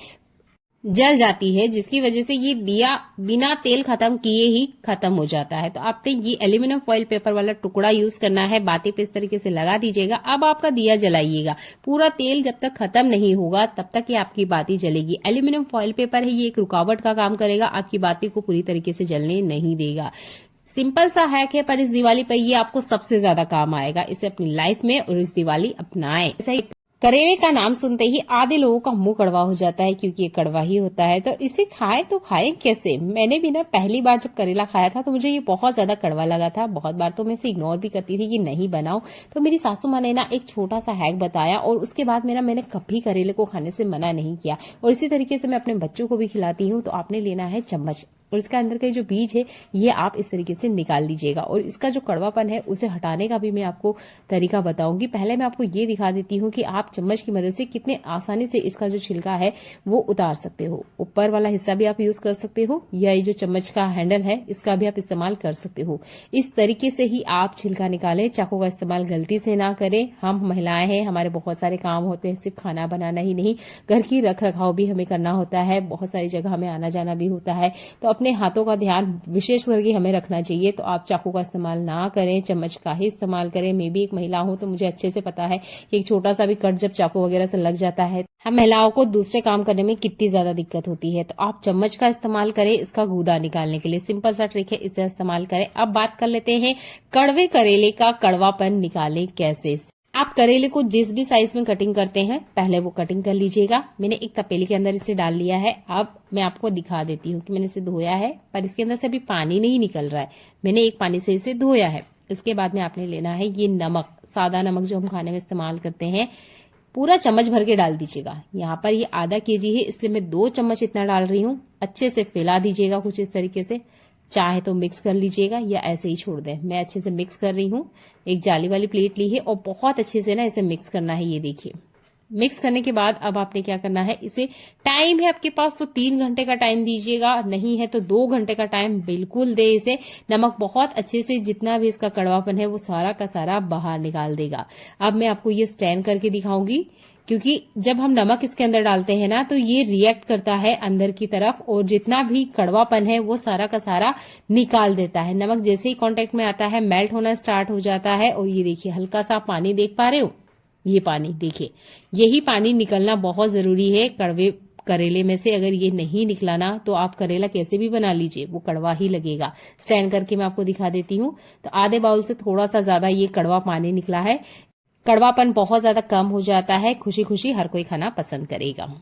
जल जाती है, जिसकी वजह से ये दिया बिना तेल खत्म किए ही खत्म हो जाता है। तो आपने ये एल्यूमिनियम फॉइल पेपर वाला टुकड़ा यूज करना है, बाती पे इस तरीके से लगा दीजिएगा। अब आपका दिया जलाइएगा, पूरा तेल जब तक खत्म नहीं होगा तब तक ये आपकी बाती जलेगी। एल्यूमिनियम फॉइल पेपर है, ये एक रुकावट का काम करेगा, आपकी बाती को पूरी तरीके से जलने नहीं देगा। सिंपल सा हैक है पर इस दिवाली पर ये आपको सबसे ज्यादा काम आएगा। इसे अपनी लाइफ में और इस दिवाली अपनाएं। करेले का नाम सुनते ही आधे लोगों का मुंह कड़वा हो जाता है क्योंकि ये कड़वा ही होता है। तो इसे खाएं तो खाएं कैसे? मैंने भी ना पहली बार जब करेला खाया था तो मुझे ये बहुत ज्यादा कड़वा लगा था। बहुत बार तो मैं इसे इग्नोर भी करती थी कि नहीं बनाओ। तो मेरी सासू माँ ने ना एक छोटा सा हैक बताया और उसके बाद मैंने कभी करेले को खाने से मना नहीं किया। और इसी तरीके से मैं अपने बच्चों को भी खिलाती हूँ। तो आपने लेना है चम्मच और इसका अंदर के जो बीज है ये आप इस तरीके से निकाल लीजिएगा। और इसका जो कड़वापन है उसे हटाने का भी मैं आपको तरीका बताऊंगी। पहले मैं आपको ये दिखा देती हूँ कि आप चम्मच की मदद से कितने आसानी से इसका जो छिलका है वो उतार सकते हो। ऊपर वाला हिस्सा भी आप यूज कर सकते हो या ये जो चम्मच का हैंडल है इसका भी आप इस्तेमाल कर सकते हो। इस तरीके से ही आप छिलका निकालें। चाकू का इस्तेमाल गलती से ना करें। हम महिलाएं हैं, हमारे बहुत सारे काम होते हैं, सिर्फ खाना बनाना ही नहीं, घर की रख रखाव भी हमें करना होता है, बहुत सारी जगह हमें आना जाना भी होता है। तो अपने हाथों का ध्यान विशेष करके हमें रखना चाहिए। तो आप चाकू का इस्तेमाल ना करें, चम्मच का ही इस्तेमाल करें। मैं भी एक महिला हूं तो मुझे अच्छे से पता है कि एक छोटा सा भी कट जब चाकू वगैरह से लग जाता है हम महिलाओं को दूसरे काम करने में कितनी ज्यादा दिक्कत होती है। तो आप चम्मच का इस्तेमाल करें इसका गूदा निकालने के लिए। सिंपल सा ट्रिक है, इसे इस्तेमाल करें। अब बात कर लेते हैं कड़वे करेले का कड़वापन निकालें कैसे। आप करेले को जिस भी साइज में कटिंग करते हैं पहले वो कटिंग कर लीजिएगा। मैंने एक तपेली के अंदर इसे डाल लिया है। अब मैं आपको दिखा देती हूँ कि मैंने इसे धोया है पर इसके अंदर से अभी पानी नहीं निकल रहा है। मैंने एक पानी से इसे धोया है। इसके बाद में आपने लेना है ये नमक, सादा नमक जो हम खाने में इस्तेमाल करते हैं, पूरा चम्मच भर के डाल दीजिएगा। यहाँ पर ये आधा केजी है इसलिए मैं 2 चम्मच इतना डाल रही हूँ। अच्छे से फैला दीजिएगा कुछ इस तरीके से। चाहे तो मिक्स कर लीजिएगा या ऐसे ही छोड़ दें। मैं अच्छे से मिक्स कर रही हूँ। एक जाली वाली प्लेट ली है और बहुत अच्छे से ना इसे मिक्स करना है। ये देखिए, मिक्स करने के बाद अब आपने क्या करना है, इसे टाइम है आपके पास तो 3 घंटे का टाइम दीजिएगा, नहीं है तो 2 घंटे का टाइम बिल्कुल दे इसे। नमक बहुत अच्छे से जितना भी इसका कड़वापन है वो सारा का सारा बाहर निकाल देगा। अब मैं आपको ये स्टैंड करके दिखाऊंगी क्योंकि जब हम नमक इसके अंदर डालते हैं ना तो ये रिएक्ट करता है अंदर की तरफ और जितना भी कड़वापन है वो सारा का सारा निकाल देता है। नमक जैसे ही कांटेक्ट में आता है मेल्ट होना स्टार्ट हो जाता है। और ये देखिए हल्का सा पानी देख पा रहे हो, ये पानी देखिए, यही पानी निकलना बहुत जरूरी है कड़वे करेले में से। अगर ये नहीं निकला ना तो आप करेला कैसे भी बना लीजिए वो कड़वा ही लगेगा। स्टैंड करके मैं आपको दिखा देती हूँ। तो आधे बाउल से थोड़ा सा ज्यादा ये कड़वा पानी निकला है। कड़वापन बहुत ज्यादा कम हो जाता है, खुशी खुशी हर कोई खाना पसंद करेगा।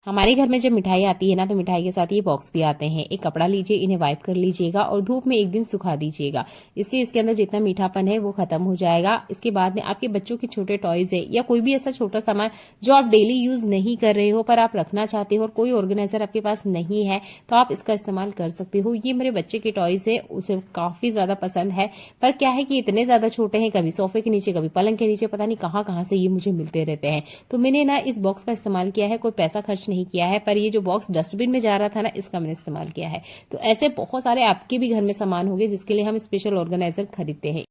हमारे घर में जब मिठाई आती है ना तो मिठाई के साथ ये बॉक्स भी आते हैं। एक कपड़ा लीजिए, इन्हें वाइप कर लीजिएगा और धूप में 1 दिन सुखा दीजिएगा। इससे इसके अंदर जितना मीठापन है वो खत्म हो जाएगा। इसके बाद में आपके बच्चों के छोटे टॉयज है या कोई भी ऐसा छोटा सामान जो आप डेली यूज नहीं कर रहे हो पर आप रखना चाहते हो और कोई ऑर्गेनाइजर आपके पास नहीं है तो आप इसका इस्तेमाल कर सकते हो। ये मेरे बच्चे के टॉयज है, उसे काफी ज्यादा पसंद है पर क्या है कि इतने ज्यादा छोटे हैं, कभी सोफे के नीचे कभी पलंग के नीचे, पता नहीं कहाँ से ये मुझे मिलते रहते हैं। तो मैंने ना इस बॉक्स का इस्तेमाल किया है, कोई पैसा खर्च नहीं किया है पर ये जो बॉक्स डस्टबिन में जा रहा था ना इसका मैंने इस्तेमाल किया है। तो ऐसे बहुत सारे आपके भी घर में सामान होंगे जिसके लिए हम स्पेशल ऑर्गेनाइजर खरीदते हैं।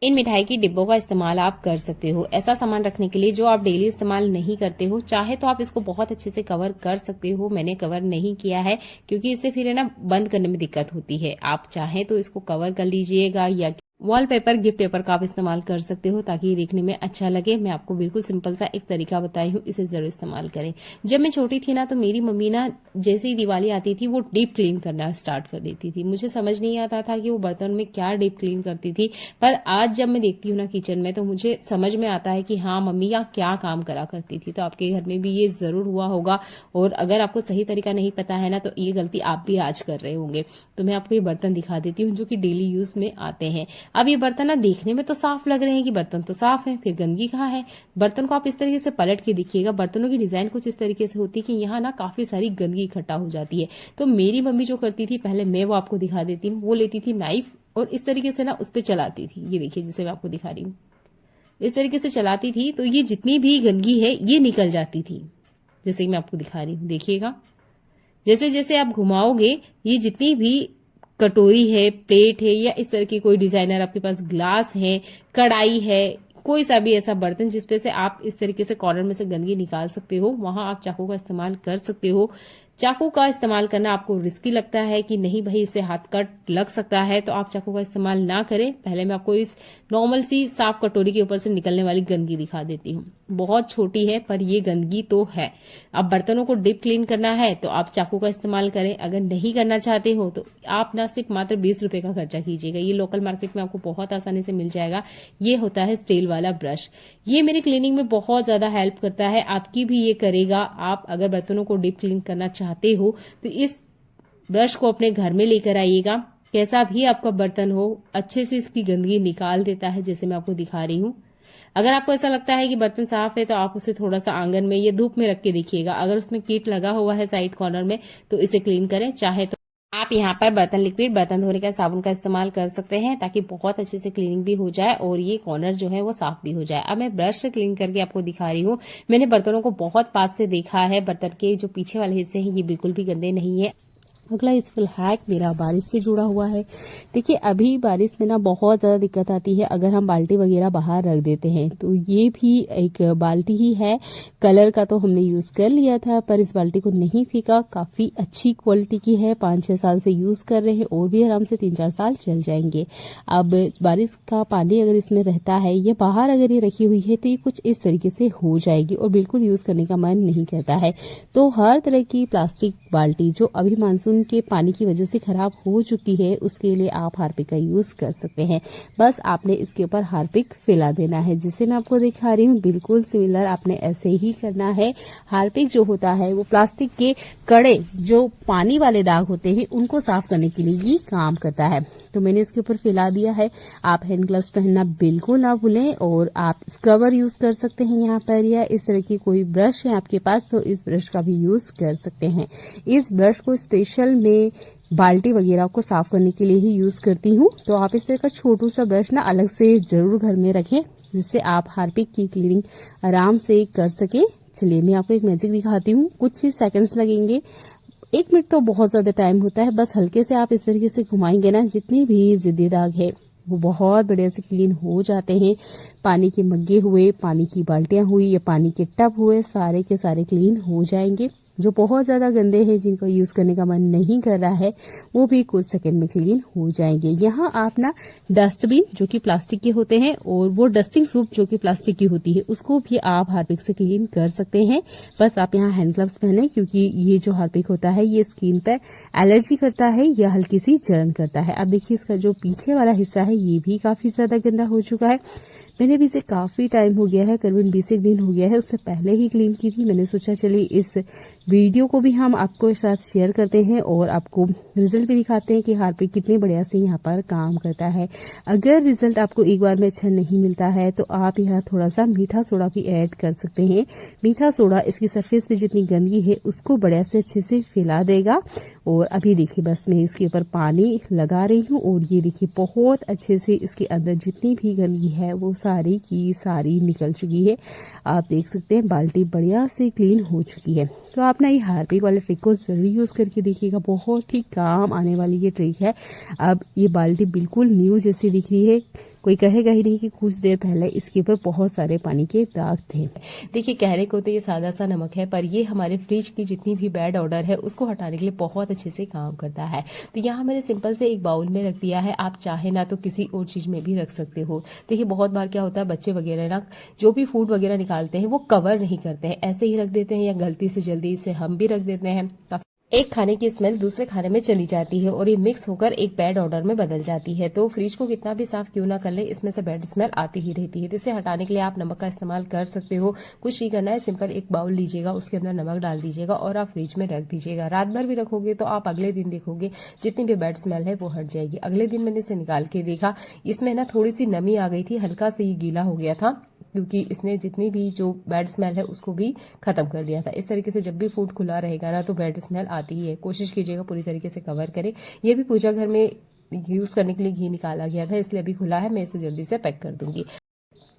इन मिठाई की डिब्बों का इस्तेमाल आप कर सकते हो ऐसा सामान रखने के लिए जो आप डेली इस्तेमाल नहीं करते हो। चाहे तो आप इसको बहुत अच्छे से कवर कर सकते हो, मैंने कवर नहीं किया है क्योंकि इससे फिर है ना बंद करने में दिक्कत होती है। आप चाहे तो इसको कवर कर लीजिएगा या वॉलपेपर, गिफ्ट पेपर का आप इस्तेमाल कर सकते हो ताकि ये देखने में अच्छा लगे। मैं आपको बिल्कुल सिंपल सा एक तरीका बताई हूँ, इसे जरूर इस्तेमाल करें। जब मैं छोटी थी ना तो मेरी मम्मी ना जैसे ही दिवाली आती थी वो डीप क्लीन करना स्टार्ट कर देती थी। मुझे समझ नहीं आता था कि वो बर्तन में क्या डीप क्लीन करती थी पर आज जब मैं देखती हूँ ना किचन में तो मुझे समझ में आता है कि हाँ मम्मी क्या काम करा करती थी। तो आपके घर में भी ये जरूर हुआ होगा और अगर आपको सही तरीका नहीं पता है ना तो ये गलती आप भी आज कर रहे होंगे। तो मैं आपको ये बर्तन दिखा देती हूँ जो कि डेली यूज में आते हैं। अब ये बर्तन ना देखने में तो साफ लग रहे हैं कि बर्तन तो साफ है, फिर गंदगी कहाँ है। बर्तन को आप इस तरीके से पलट के देखिएगा, बर्तनों की डिजाइन कुछ इस तरीके से होती है कि यहाँ ना काफी सारी गंदगी इकट्ठा हो जाती है। तो मेरी मम्मी जो करती थी, पहले मैं वो आपको दिखा देती हूँ, वो लेती थी नाइफ और इस तरीके से ना उस पर चलाती थी। ये देखिए जिसे मैं आपको दिखा रही हूँ, इस तरीके से चलाती थी तो ये जितनी भी गंदगी है ये निकल जाती थी। जैसे मैं आपको दिखा रही हूँ, देखिएगा जैसे जैसे आप घुमाओगे ये जितनी भी कटोरी है, प्लेट है या इस तरह की कोई डिजाइनर आपके पास ग्लास है, कढ़ाई है, कोई सा भी ऐसा बर्तन जिसपे से आप इस तरीके से कॉर्नर में से गंदगी निकाल सकते हो, वहां आप चाकू का इस्तेमाल कर सकते हो। चाकू का इस्तेमाल करना आपको रिस्की लगता है कि नहीं भाई इससे हाथ कट लग सकता है तो आप चाकू का इस्तेमाल ना करें। पहले मैं आपको इस नॉर्मल सी साफ कटोरी के ऊपर से निकलने वाली गंदगी दिखा देती हूँ। बहुत छोटी है पर ये गंदगी तो है। अब बर्तनों को डीप क्लीन करना है तो आप चाकू का इस्तेमाल करें, अगर नहीं करना चाहते हो तो आप ना सिर्फ मात्र 20 रुपए का खर्चा कीजिएगा। ये लोकल मार्केट में आपको बहुत आसानी से मिल जाएगा। ये होता है स्टील वाला ब्रश। ये मेरी क्लीनिंग में बहुत ज्यादा हेल्प करता है, आपकी भी ये करेगा। आप अगर बर्तनों को डीप क्लीन करना चाहते हो तो इस ब्रश को अपने घर में लेकर आइएगा। कैसा भी आपका बर्तन हो, अच्छे से इसकी गंदगी निकाल देता है, जैसे मैं आपको दिखा रही हूँ। अगर आपको ऐसा लगता है कि बर्तन साफ है तो आप उसे थोड़ा सा आंगन में या धूप में रख के देखिएगा। अगर उसमें कीट लगा हुआ है साइड कॉर्नर में तो इसे क्लीन करें। चाहे तो आप यहाँ पर बर्तन लिक्विड, बर्तन धोने का साबुन का इस्तेमाल कर सकते हैं ताकि बहुत अच्छे से क्लीनिंग भी हो जाए और ये कॉर्नर जो है वो साफ भी हो जाए। अब मैं ब्रश से क्लीन करके आपको दिखा रही हूँ। मैंने बर्तनों को बहुत पास से देखा है, बर्तन के जो पीछे वाले हिस्से हैं ये बिल्कुल भी गंदे नहीं है। अगला यूजफुल हैक मेरा बारिश से जुड़ा हुआ है। देखिए अभी बारिश में ना बहुत ज़्यादा दिक्कत आती है अगर हम बाल्टी वगैरह बाहर रख देते हैं। तो ये भी एक बाल्टी ही है, कलर का तो हमने यूज़ कर लिया था पर इस बाल्टी को नहीं फेंका। काफ़ी अच्छी क्वालिटी की है, 5-6 साल से यूज़ कर रहे हैं और भी आराम से 3-4 साल चल जाएंगे। अब बारिश का पानी अगर इसमें रहता है या बाहर अगर ये रखी हुई है तो ये कुछ इस तरीके से हो जाएगी और बिल्कुल यूज़ करने का मन नहीं करता है। तो हर तरह की प्लास्टिक बाल्टी जो अभी मानसून के पानी की वजह से खराब हो चुकी है उसके लिए आप हार्पिक का यूज कर सकते हैं। बस आपने इसके ऊपर हार्पिक फैला देना है, जिसे मैं आपको दिखा रही हूँ। बिल्कुल सिमिलर आपने ऐसे ही करना है। हार्पिक जो होता है वो प्लास्टिक के कड़े जो पानी वाले दाग होते हैं उनको साफ करने के लिए ये काम करता है। तो मैंने इसके ऊपर फैला दिया है। आप हैंड ग्लव्स पहनना बिल्कुल ना भूलें और आप स्क्रबर यूज कर सकते हैं यहाँ पर, या इस तरह की कोई ब्रश है आपके पास तो इस ब्रश का भी यूज कर सकते हैं। इस ब्रश को स्पेशल में बाल्टी वगैरह को साफ करने के लिए ही यूज करती हूँ। तो आप इस तरह का छोटू सा ब्रश ना अलग से जरूर घर में रखें जिससे आप हार्पिक की क्लीनिंग आराम से कर सके। चलिए मैं आपको एक मैजिक दिखाती हूँ। कुछ ही सेकंड्स लगेंगे, 1 मिनट तो बहुत ज्यादा टाइम होता है। बस हल्के से आप इस तरीके से घुमाएंगे ना, जितनी भी जिद्दी दाग है वो बहुत बढ़िया से क्लीन हो जाते हैं। पानी के मग्गे हुए, पानी की बाल्टियां हुई या पानी के टब हुए, सारे के सारे क्लीन हो जाएंगे। जो बहुत ज्यादा गंदे हैं जिनको यूज करने का मन नहीं कर रहा है वो भी कुछ सेकंड में क्लीन हो जाएंगे। यहाँ आप ना डस्टबिन जो कि प्लास्टिक के होते हैं और वो डस्टिंग सूप जो कि प्लास्टिक की होती है उसको भी आप हार्पिक से क्लीन कर सकते हैं। बस आप यहाँ हैंड ग्लव्स पहने क्योंकि ये जो हार्पिक होता है ये स्किन पर एलर्जी करता है या हल्की सी जलन करता है। अब देखिए इसका जो पीछे वाला हिस्सा है ये भी काफी ज्यादा गंदा हो चुका है। मैंने भी इसे काफी टाइम हो गया है, करीबन 20 दिन हो गया है, उससे पहले ही क्लीन की थी। मैंने सोचा चलिए इस वीडियो को भी हम आपको साथ शेयर करते हैं और आपको रिजल्ट भी दिखाते हैं कि हार्पिक कितने बढ़िया से यहाँ पर काम करता है। अगर रिजल्ट आपको एक बार में अच्छा नहीं मिलता है तो आप यहाँ थोड़ा सा मीठा सोडा भी ऐड कर सकते हैं। मीठा सोडा इसकी सरफेस पे जितनी गंदगी है उसको बढ़िया से अच्छे से फैला देगा। और अभी देखिए बस मैं इसके ऊपर पानी लगा रही हूँ और ये देखिए बहुत अच्छे से इसके अंदर जितनी भी गंदगी है वो सारी की सारी निकल चुकी है। आप देख सकते हैं बाल्टी बढ़िया से क्लीन हो चुकी है। तो आप ना ये हार्पिक वाले ट्रिक को जरूर यूज करके देखिएगा, बहुत ही काम आने वाली ये ट्रिक है। अब ये बाल्टी बिल्कुल न्यू जैसी दिख रही है, कोई कहेगा ही नहीं कि कुछ देर पहले इसके ऊपर बहुत सारे पानी के दाग थे। देखिए कहने को तो ये सादा सा नमक है पर ये हमारे फ्रिज की जितनी भी बैड ऑर्डर है उसको हटाने के लिए बहुत अच्छे से काम करता है। तो यहाँ मैंने सिंपल से एक बाउल में रख दिया है, आप चाहे ना तो किसी और चीज में भी रख सकते हो। देखिए बहुत बार क्या होता है बच्चे वगैरह ना जो भी फूड वगैरह निकालते हैं वो कवर नहीं करते हैं, ऐसे ही रख देते हैं या गलती से जल्दी से हम भी रख देते हैं। एक खाने की स्मेल दूसरे खाने में चली जाती है और ये मिक्स होकर एक बैड ऑर्डर में बदल जाती है। तो फ्रिज को कितना भी साफ क्यों ना कर ले इसमें से बैड स्मेल आती ही रहती है। तो इसे हटाने के लिए आप नमक का इस्तेमाल कर सकते हो। कुछ नहीं करना है, सिंपल एक बाउल लीजिएगा, उसके अंदर नमक डाल दीजिएगा और आप फ्रिज में रख दीजिएगा। रात भर भी रखोगे तो आप अगले दिन देखोगे जितनी भी बैड स्मेल है वो हट जाएगी। अगले दिन मैंने इसे निकाल के देखा, इसमें ना थोड़ी सी नमी आ गई थी, हल्का से ये गीला हो गया था क्योंकि इसने जितनी भी जो बैड स्मेल है उसको भी खत्म कर दिया था। इस तरीके से जब भी फूड खुला रहेगा ना तो बैड स्मेल आती ही है। कोशिश कीजिएगा पूरी तरीके से कवर करें। ये भी पूजा घर में यूज करने के लिए घी निकाला गया था इसलिए अभी खुला है, मैं इसे जल्दी से पैक कर दूंगी।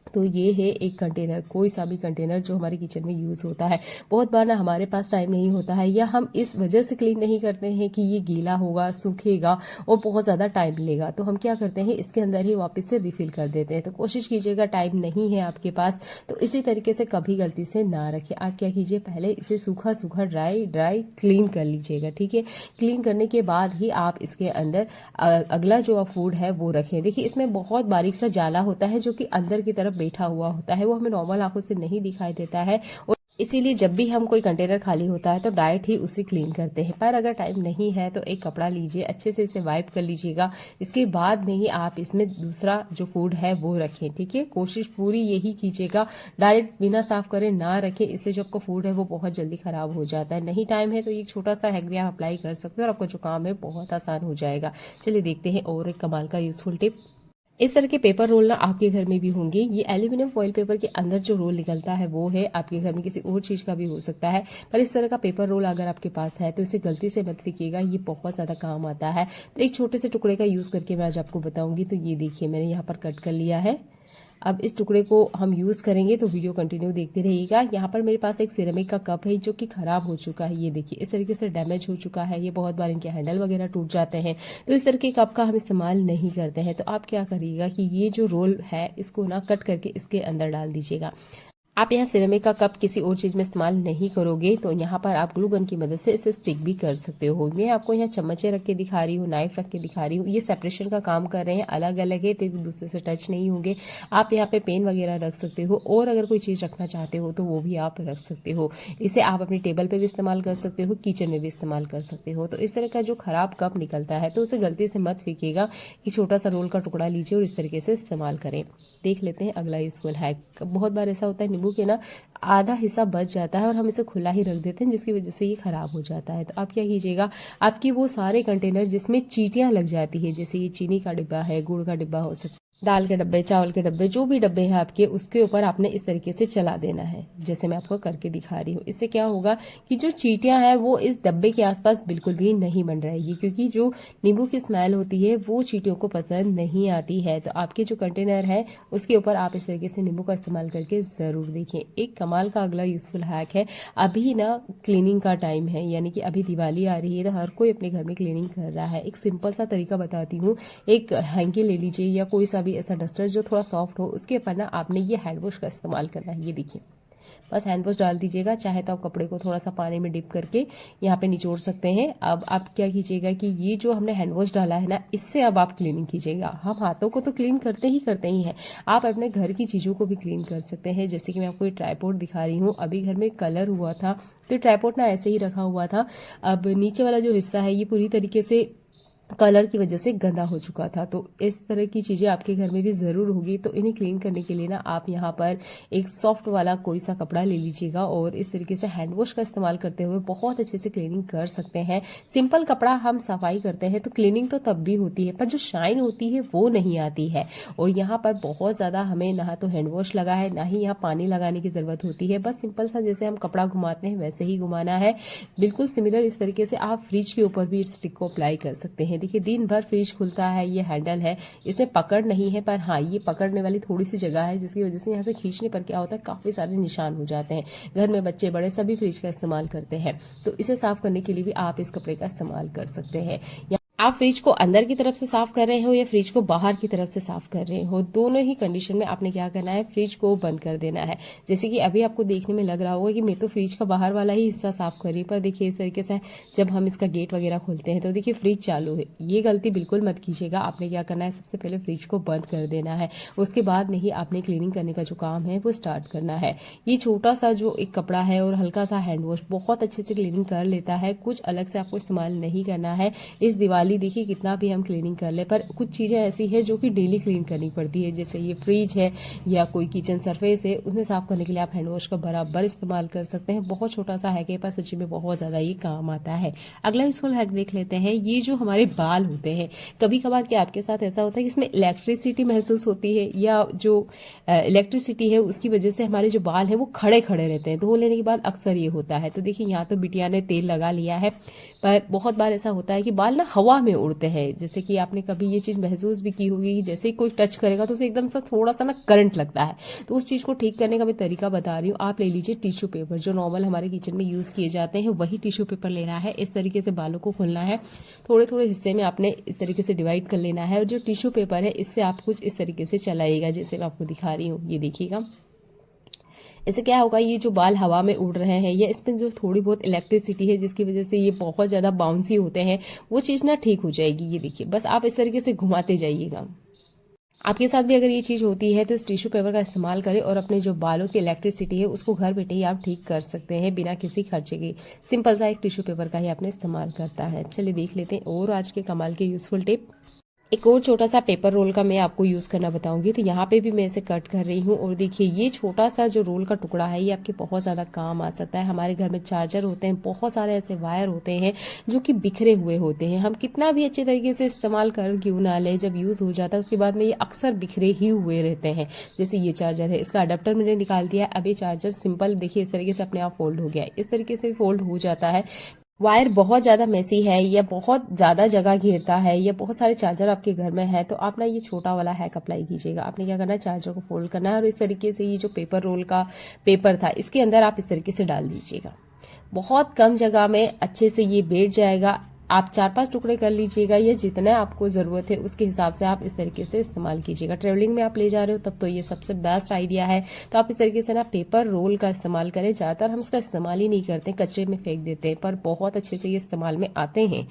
तो ये है एक कंटेनर, कोई सा भी कंटेनर जो हमारे किचन में यूज होता है। बहुत बार ना हमारे पास टाइम नहीं होता है या हम इस वजह से क्लीन नहीं करते हैं कि ये गीला होगा, सूखेगा और बहुत ज्यादा टाइम लेगा, तो हम क्या करते हैं इसके अंदर ही वापस से रिफिल कर देते हैं। तो कोशिश कीजिएगा, टाइम नहीं है आपके पास तो इसी तरीके से कभी गलती से ना रखें। आप क्या कीजिए पहले इसे सूखा सूखा ड्राई क्लीन कर लीजिएगा, ठीक है। क्लीन करने के बाद ही आप इसके अंदर अगला जो फूड है वो रखें। देखिए इसमें बहुत बारीक सा जाला होता है जो कि अंदर की तरफ तरफ बैठा हुआ होता है वो हमें नॉर्मल आंखों से नहीं दिखाई देता है, और इसीलिए जब भी हम कोई कंटेनर खाली होता है तो डायरेक्ट ही उसे क्लीन करते हैं। पर अगर टाइम नहीं है तो एक कपड़ा लीजिए, अच्छे से इसे वाइप कर लीजिएगा, इसके बाद में ही आप इसमें दूसरा जो फूड है वो रखें। ठीक है, कोशिश पूरी यही कीजिएगा, डायरेक्ट बिना साफ करे ना रखें, इससे जो आपका फूड है वो बहुत जल्दी खराब हो जाता है। नहीं टाइम है तो एक छोटा सा हैक भी आप अप्लाई कर सकते हो और आपका जो काम है बहुत आसान हो जाएगा। चलिए देखते हैं और एक कमाल का यूजफुल टिप। इस तरह के पेपर रोल ना आपके घर में भी होंगे। ये एल्यूमिनियम फॉइल पेपर के अंदर जो रोल निकलता है वो है, आपके घर में किसी और चीज का भी हो सकता है, पर इस तरह का पेपर रोल अगर आपके पास है तो इसे गलती से मत फेंकिएगा, ये बहुत ज्यादा काम आता है। तो एक छोटे से टुकड़े का यूज करके मैं आज आपको बताऊंगी। तो ये देखिए मैंने यहाँ पर कट कर लिया है। अब इस टुकड़े को हम यूज करेंगे तो वीडियो कंटिन्यू देखते रहिएगा। यहाँ पर मेरे पास एक सिरेमिक का कप है जो कि खराब हो चुका है, ये देखिए इस तरीके से डैमेज हो चुका है, ये बहुत बार इनके हैंडल वगैरह टूट जाते हैं। तो इस तरह के कप का हम इस्तेमाल नहीं करते हैं। तो आप क्या करिएगा कि ये जो रोल है इसको ना कट करके इसके अंदर डाल दीजिएगा। आप यहाँ सिरेमिक का कप किसी और चीज में इस्तेमाल नहीं करोगे तो यहाँ पर आप ग्लू गन की मदद से इसे स्टिक भी कर सकते हो। मैं आपको यहाँ चम्मचे रख के दिखा रही हूँ, नाइफ रख के दिखा रही हूँ, ये सेपरेशन का काम कर रहे हैं, अलग अलग है तो एक दूसरे से टच नहीं होंगे। आप यहाँ पे पेन वगैरह रख सकते हो और अगर कोई चीज रखना चाहते हो तो वो भी आप रख सकते हो। इसे आप अपनी टेबल पे भी इस्तेमाल कर सकते हो, किचन में भी इस्तेमाल कर सकते हो। तो इस तरह का जो खराब कप निकलता है तो उसे गलती से मत फेंकिएगा, एक छोटा सा रोल का टुकड़ा लीजिए और इस तरीके से इस्तेमाल करें। देख लेते हैं अगला यूजफुल हैक। बहुत बार ऐसा होता है नींबू के ना आधा हिस्सा बच जाता है और हम इसे खुला ही रख देते हैं जिसकी वजह से ये खराब हो जाता है। तो आप क्या कीजिएगा, आपकी वो सारे कंटेनर जिसमें चींटियां लग जाती है, जैसे ये चीनी का डिब्बा है, गुड़ का डिब्बा हो सकता है, दाल के डब्बे, चावल के डब्बे, जो भी डब्बे हैं आपके, उसके ऊपर आपने इस तरीके से चला देना है जैसे मैं आपको करके दिखा रही हूँ। इससे क्या होगा कि जो चींटियां हैं वो इस डब्बे के आसपास बिल्कुल भी नहीं बन रहेगी, क्योंकि जो नींबू की स्मेल होती है वो चींटियों को पसंद नहीं आती है। तो आपके जो कंटेनर है उसके ऊपर आप इस तरीके से नींबू का इस्तेमाल करके जरूर देखें। एक कमाल का अगला यूजफुल हैक है। अभी ना क्लीनिंग का टाइम है, यानी कि अभी दिवाली आ रही है तो हर कोई अपने घर में क्लीनिंग कर रहा है। एक सिंपल सा तरीका बताती हूँ। एक हैंकी ले लीजिए या कोई सा भी ऐसा डस्टर जो थोड़ा सॉफ्ट हो, उसके ऊपर ना आपने ये हैंड वॉश का इस्तेमाल करना है। ये देखिए बस हैंड वॉश डाल दीजिएगा, चाहे तो आप कपड़े को थोड़ा सा पानी में डिप करके यहाँ पे निचोड़ सकते हैं। अब आप क्या कीजिएगा कि ये जो हमने हैंड वॉश डाला है ना, इससे अब आप क्लीनिंग कीजिएगा। हम हाथों को तो क्लीन करते ही हैं, आप अपने घर की चीजों को भी क्लीन कर सकते हैं। जैसे कि मैं आपको ये ट्राइपॉड दिखा रही हूँ, अभी घर में कलर हुआ था तो ट्राइपॉड ना ऐसे ही रखा हुआ था। अब नीचे वाला जो हिस्सा है ये पूरी तरीके से कलर की वजह से गंदा हो चुका था। तो इस तरह की चीजें आपके घर में भी जरूर होगी। तो इन्हें क्लीन करने के लिए ना आप यहाँ पर एक सॉफ्ट वाला कोई सा कपड़ा ले लीजिएगा और इस तरीके से हैंड वॉश का इस्तेमाल करते हुए बहुत अच्छे से क्लीनिंग कर सकते हैं। सिंपल कपड़ा हम सफाई करते हैं तो क्लीनिंग तो तब भी होती है, पर जो शाइन होती है वो नहीं आती है। और यहाँ पर बहुत ज्यादा हमें ना तो हैंड वॉश लगा है, ना ही यहाँ पानी लगाने की जरूरत होती है। बस सिंपल सा जैसे हम कपड़ा घुमाते हैं वैसे ही घुमाना है। बिल्कुल सिमिलर इस तरीके से आप फ्रिज के ऊपर भी इस ट्रिक को अप्लाई कर सकते हैं। देखिए दिन भर फ्रिज खुलता है, ये हैंडल है, इसमें पकड़ नहीं है, पर हाँ ये पकड़ने वाली थोड़ी सी जगह है जिसकी वजह से यहाँ से खींचने पर क्या होता है काफी सारे निशान हो जाते हैं। घर में बच्चे बड़े सभी फ्रिज का इस्तेमाल करते हैं, तो इसे साफ करने के लिए भी आप इस कपड़े का इस्तेमाल कर सकते हैं। आप फ्रिज को अंदर की तरफ से साफ कर रहे हो या फ्रिज को बाहर की तरफ से साफ कर रहे हो, दोनों ही कंडीशन में आपने क्या करना है, फ्रिज को बंद कर देना है। जैसे कि अभी आपको देखने में लग रहा होगा कि मैं तो फ्रिज का बाहर वाला ही हिस्सा साफ कर रही हूँ, पर देखिए इस तरीके से जब हम इसका गेट वगैरह खोलते हैं तो देखिए फ्रिज चालू है। ये गलती बिल्कुल मत कीजिएगा। आपने क्या करना है, सबसे पहले फ्रिज को बंद कर देना है, उसके बाद में ही आपने क्लीनिंग करने का जो काम है वो स्टार्ट करना है। ये छोटा सा जो एक कपड़ा है और हल्का सा हैंड वॉश बहुत अच्छे से क्लीनिंग कर लेता है। कुछ अलग से आपको इस्तेमाल नहीं करना है। इस दिवाली देखिए कितना भी हम क्लीनिंग कर ले, पर कुछ चीजें ऐसी है जो कि डेली क्लीन करनी पड़ती है, जैसे ये फ्रिज है या कोई किचन सरफेस है, उन्हें साफ करने के लिए आप हैंड वॉश का बराबर इस्तेमाल कर सकते हैं। बहुत छोटा सा हैक है पर सच्ची में बहुत ज्यादा ये काम आता है। अगला यूजफुल हैक देख लेते हैं। ये जो हमारे बाल होते हैं, कभी कभार क्या आपके साथ ऐसा होता है कि इसमें इलेक्ट्रिसिटी महसूस होती है या जो इलेक्ट्रिसिटी है उसकी वजह से हमारे जो बाल है वो खड़े खड़े रहते हैं। धो लेने के बाद अक्सर ये होता है। तो देखिए यहाँ तो बिटिया ने तेल लगा लिया है, पर बहुत बार ऐसा होता है कि बाल ना हवा में उड़ते हैं। जैसे कि आपने कभी ये चीज महसूस भी की होगी, जैसे ही कोई टच करेगा तो उसे एकदम सा थोड़ा सा ना करंट लगता है। तो उस चीज को ठीक करने का मैं तरीका बता रही हूँ। आप ले लीजिए टिश्यू पेपर, जो नॉर्मल हमारे किचन में यूज किए जाते हैं वही टिश्यू पेपर लेना है। इस तरीके से बालों को खोलना है, थोड़े थोड़े हिस्से में आपने इस तरीके से डिवाइड कर लेना है और जो टिश्यू पेपर है इससे आप कुछ इस तरीके से चलाइएगा जैसे मैं आपको दिखा रही हूँ। ये देखिएगा, इससे क्या होगा, ये जो बाल हवा में उड़ रहे हैं या इसमें जो थोड़ी बहुत इलेक्ट्रिसिटी है जिसकी वजह से ये बहुत ज्यादा बाउंसी होते हैं, वो चीज ना ठीक हो जाएगी। ये देखिए बस आप इस तरीके से घुमाते जाइएगा। आपके साथ भी अगर ये चीज़ होती है तो इस टिश्यू पेपर का इस्तेमाल करें और अपने जो बालों की इलेक्ट्रिसिटी है उसको घर बैठे ही आप ठीक कर सकते हैं बिना किसी खर्चे के। सिंपल सा एक टिश्यू पेपर का ही आपने इस्तेमाल करता है। चलिए देख लेते हैं और आज के कमाल के यूजफुल टिप। एक और छोटा सा पेपर रोल का मैं आपको यूज करना बताऊंगी। तो यहाँ पे भी मैं इसे कट कर रही हूँ और देखिए ये छोटा सा जो रोल का टुकड़ा है ये आपके बहुत ज्यादा काम आ सकता है। हमारे घर में चार्जर होते हैं, बहुत सारे ऐसे वायर होते हैं जो कि बिखरे हुए होते हैं। हम कितना भी अच्छे तरीके से इस्तेमाल कर क्यों ना ले, जब यूज हो जाता है उसके बाद में ये अक्सर बिखरे ही हुए रहते हैं। जैसे ये चार्जर है, इसका अडेप्टर मैंने निकाल दिया है। अब ये चार्जर सिंपल देखिए इस तरीके से अपने आप फोल्ड हो गया है, इस तरीके से फोल्ड हो जाता है। वायर बहुत ज्यादा मेसी है या बहुत ज्यादा जगह घेरता है या बहुत सारे चार्जर आपके घर में है तो आप ना ये छोटा वाला हैक अप्लाई कीजिएगा। आपने क्या करना है, चार्जर को फोल्ड करना है और इस तरीके से ये जो पेपर रोल का पेपर था इसके अंदर आप इस तरीके से डाल दीजिएगा। बहुत कम जगह में अच्छे से ये बैठ जाएगा। आप 4-5 टुकड़े कर लीजिएगा या जितना आपको जरूरत है उसके हिसाब से आप इस तरीके से इस्तेमाल कीजिएगा। ट्रेवलिंग में आप ले जा रहे हो तब तो ये सबसे बेस्ट आइडिया है। तो आप इस तरीके से ना पेपर रोल का इस्तेमाल करें। ज्यादातर हम इसका इस्तेमाल ही नहीं करते, कचरे में फेंक देते हैं, पर बहुत अच्छे से ये इस्तेमाल में आते हैं।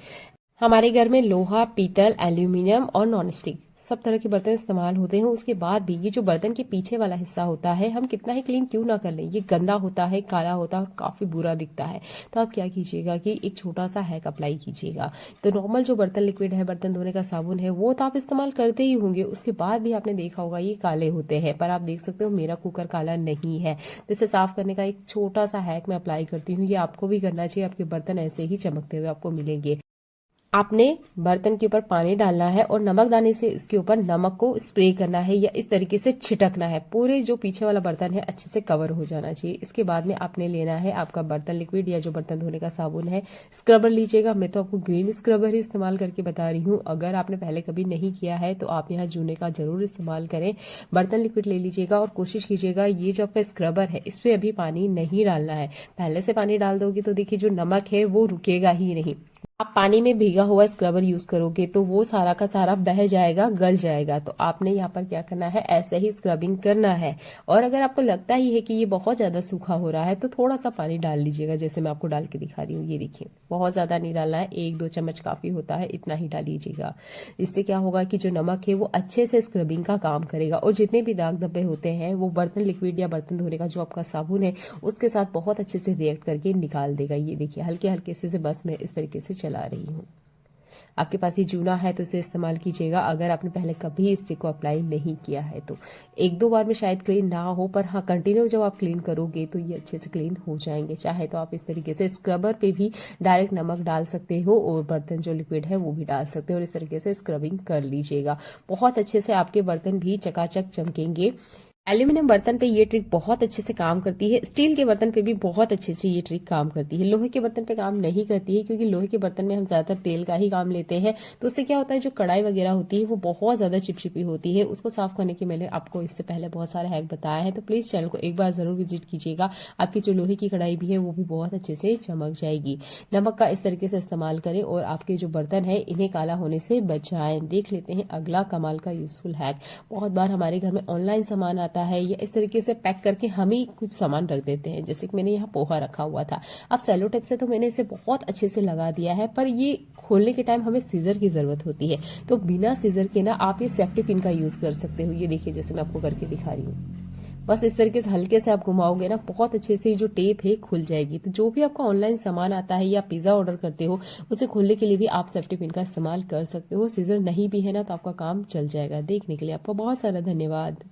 हमारे घर में लोहा, पीतल, एल्यूमिनियम और नॉन स्टिक सब तरह के बर्तन इस्तेमाल होते हैं। उसके बाद भी ये जो बर्तन के पीछे वाला हिस्सा होता है हम कितना ही क्लीन क्यों ना कर लें, ये गंदा होता है, काला होता है और काफी बुरा दिखता है। तो आप क्या कीजिएगा कि एक छोटा सा हैक अप्लाई कीजिएगा। तो नॉर्मल जो बर्तन लिक्विड है, बर्तन धोने का साबुन है, वो तो आप इस्तेमाल करते ही होंगे। उसके बाद भी आपने देखा होगा ये काले होते हैं, पर आप देख सकते हो मेरा कुकर काला नहीं है। तो इसे साफ करने का एक छोटा सा हैक मैं अप्लाई करती हूँ। ये आपको भी करना चाहिए, आपके बर्तन ऐसे ही चमकते हुए आपको मिलेंगे। आपने बर्तन के ऊपर पानी डालना है और नमक दाने से इसके ऊपर नमक को स्प्रे करना है या इस तरीके से छिटकना है। पूरे जो पीछे वाला बर्तन है अच्छे से कवर हो जाना चाहिए। इसके बाद में आपने लेना है आपका बर्तन लिक्विड या जो बर्तन धोने का साबुन है, स्क्रबर लीजिएगा। मैं तो आपको ग्रीन स्क्रबर ही इस्तेमाल करके बता रही हूँ। अगर आपने पहले कभी नहीं किया है तो आप यहाँ जूने का जरूर इस्तेमाल करें। बर्तन लिक्विड ले लीजिएगा और कोशिश कीजिएगा ये जो आपका स्क्रबर है इस पर अभी पानी नहीं डालना है। पहले से पानी डाल दोगे तो देखिए जो नमक है वो रुकेगा ही नहीं। आप पानी में भीगा हुआ स्क्रबर यूज करोगे तो वो सारा का सारा बह जाएगा, गल जाएगा। तो आपने यहाँ पर क्या करना है, ऐसे ही स्क्रबिंग करना है। और अगर आपको लगता ही है कि ये बहुत ज्यादा सूखा हो रहा है तो थोड़ा सा पानी डाल लीजिएगा, जैसे मैं आपको डाल के दिखा रही हूँ। ये देखिए बहुत ज्यादा नहीं डालना है, 1-2 चम्मच काफी होता है, इतना ही डालीजिएगा। इससे क्या होगा कि जो नमक है वो अच्छे से स्क्रबिंग का काम करेगा और जितने भी दाग धब्बे होते हैं वो बर्तन लिक्विड या बर्तन धोने का जो आपका साबुन है उसके साथ बहुत अच्छे से रिएक्ट करके निकाल देगा। ये देखिए हल्के हल्के से बस मैं इस तरीके से चला रही हूँ। आपके पास ये जूना है तो इसे इस्तेमाल कीजिएगा अगर आपने पहले कभी इस स्टिक को अप्लाई नहीं किया है तो। 1-2 बार में शायद क्लीन ना हो, पर हाँ कंटिन्यू जब आप क्लीन करोगे तो ये अच्छे से क्लीन हो जाएंगे। चाहे तो आप इस तरीके से स्क्रबर पे भी डायरेक्ट नमक डाल सकते हो और बर्तन जो लिक्विड है वो भी डाल सकते हो और इस तरीके से स्क्रबिंग कर लीजिएगा। बहुत अच्छे से आपके बर्तन भी चकाचक चमकेंगे। एल्यूमिनियम बर्तन पे ये ट्रिक बहुत अच्छे से काम करती है, स्टील के बर्तन पे भी बहुत अच्छे से ये ट्रिक काम करती है। लोहे के बर्तन पे काम नहीं करती है क्योंकि लोहे के बर्तन में हम ज्यादातर तेल का ही काम लेते हैं। तो उससे क्या होता है, जो कढ़ाई वगैरह होती है वो बहुत ज्यादा चिपचिपी होती है। उसको साफ करने के मैंने आपको इससे पहले बहुत सारे हैक बताया है, तो प्लीज चैनल को एक बार जरूर विजिट कीजिएगा। आपकी जो लोहे की कढ़ाई भी है वो भी बहुत अच्छे से चमक जाएगी। नमक का इस तरीके से इस्तेमाल करें और आपके जो बर्तन है इन्हें काला होने से बचाएं। देख लेते हैं अगला कमाल का यूजफुल हैक। बहुत बार हमारे घर में ऑनलाइन सामान आता है या इस तरीके से पैक करके हम ही कुछ सामान रख देते हैं। जैसे कि मैंने यहाँ पोहा रखा हुआ था, अब सेलो टेप से तो मैंने इसे बहुत अच्छे से लगा दिया है, पर ये खोलने के टाइम हमें सीजर की जरूरत होती है। तो बिना सीजर के ना आप ये सेफ्टी पिन का यूज कर सकते हो। ये देखिए जैसे मैं आपको करके दिखा रही हूँ, बस इस तरीके से हल्के से आप घुमाओगे ना, बहुत अच्छे से जो टेप है खुल जाएगी। तो जो भी आपका ऑनलाइन सामान आता है या पिज्जा ऑर्डर करते हो उसे खोलने के लिए भी आप सेफ्टी पिन का इस्तेमाल कर सकते हो। सीजर नहीं भी है ना तो आपका काम चल जाएगा। देखने के लिए आपका बहुत सारा धन्यवाद।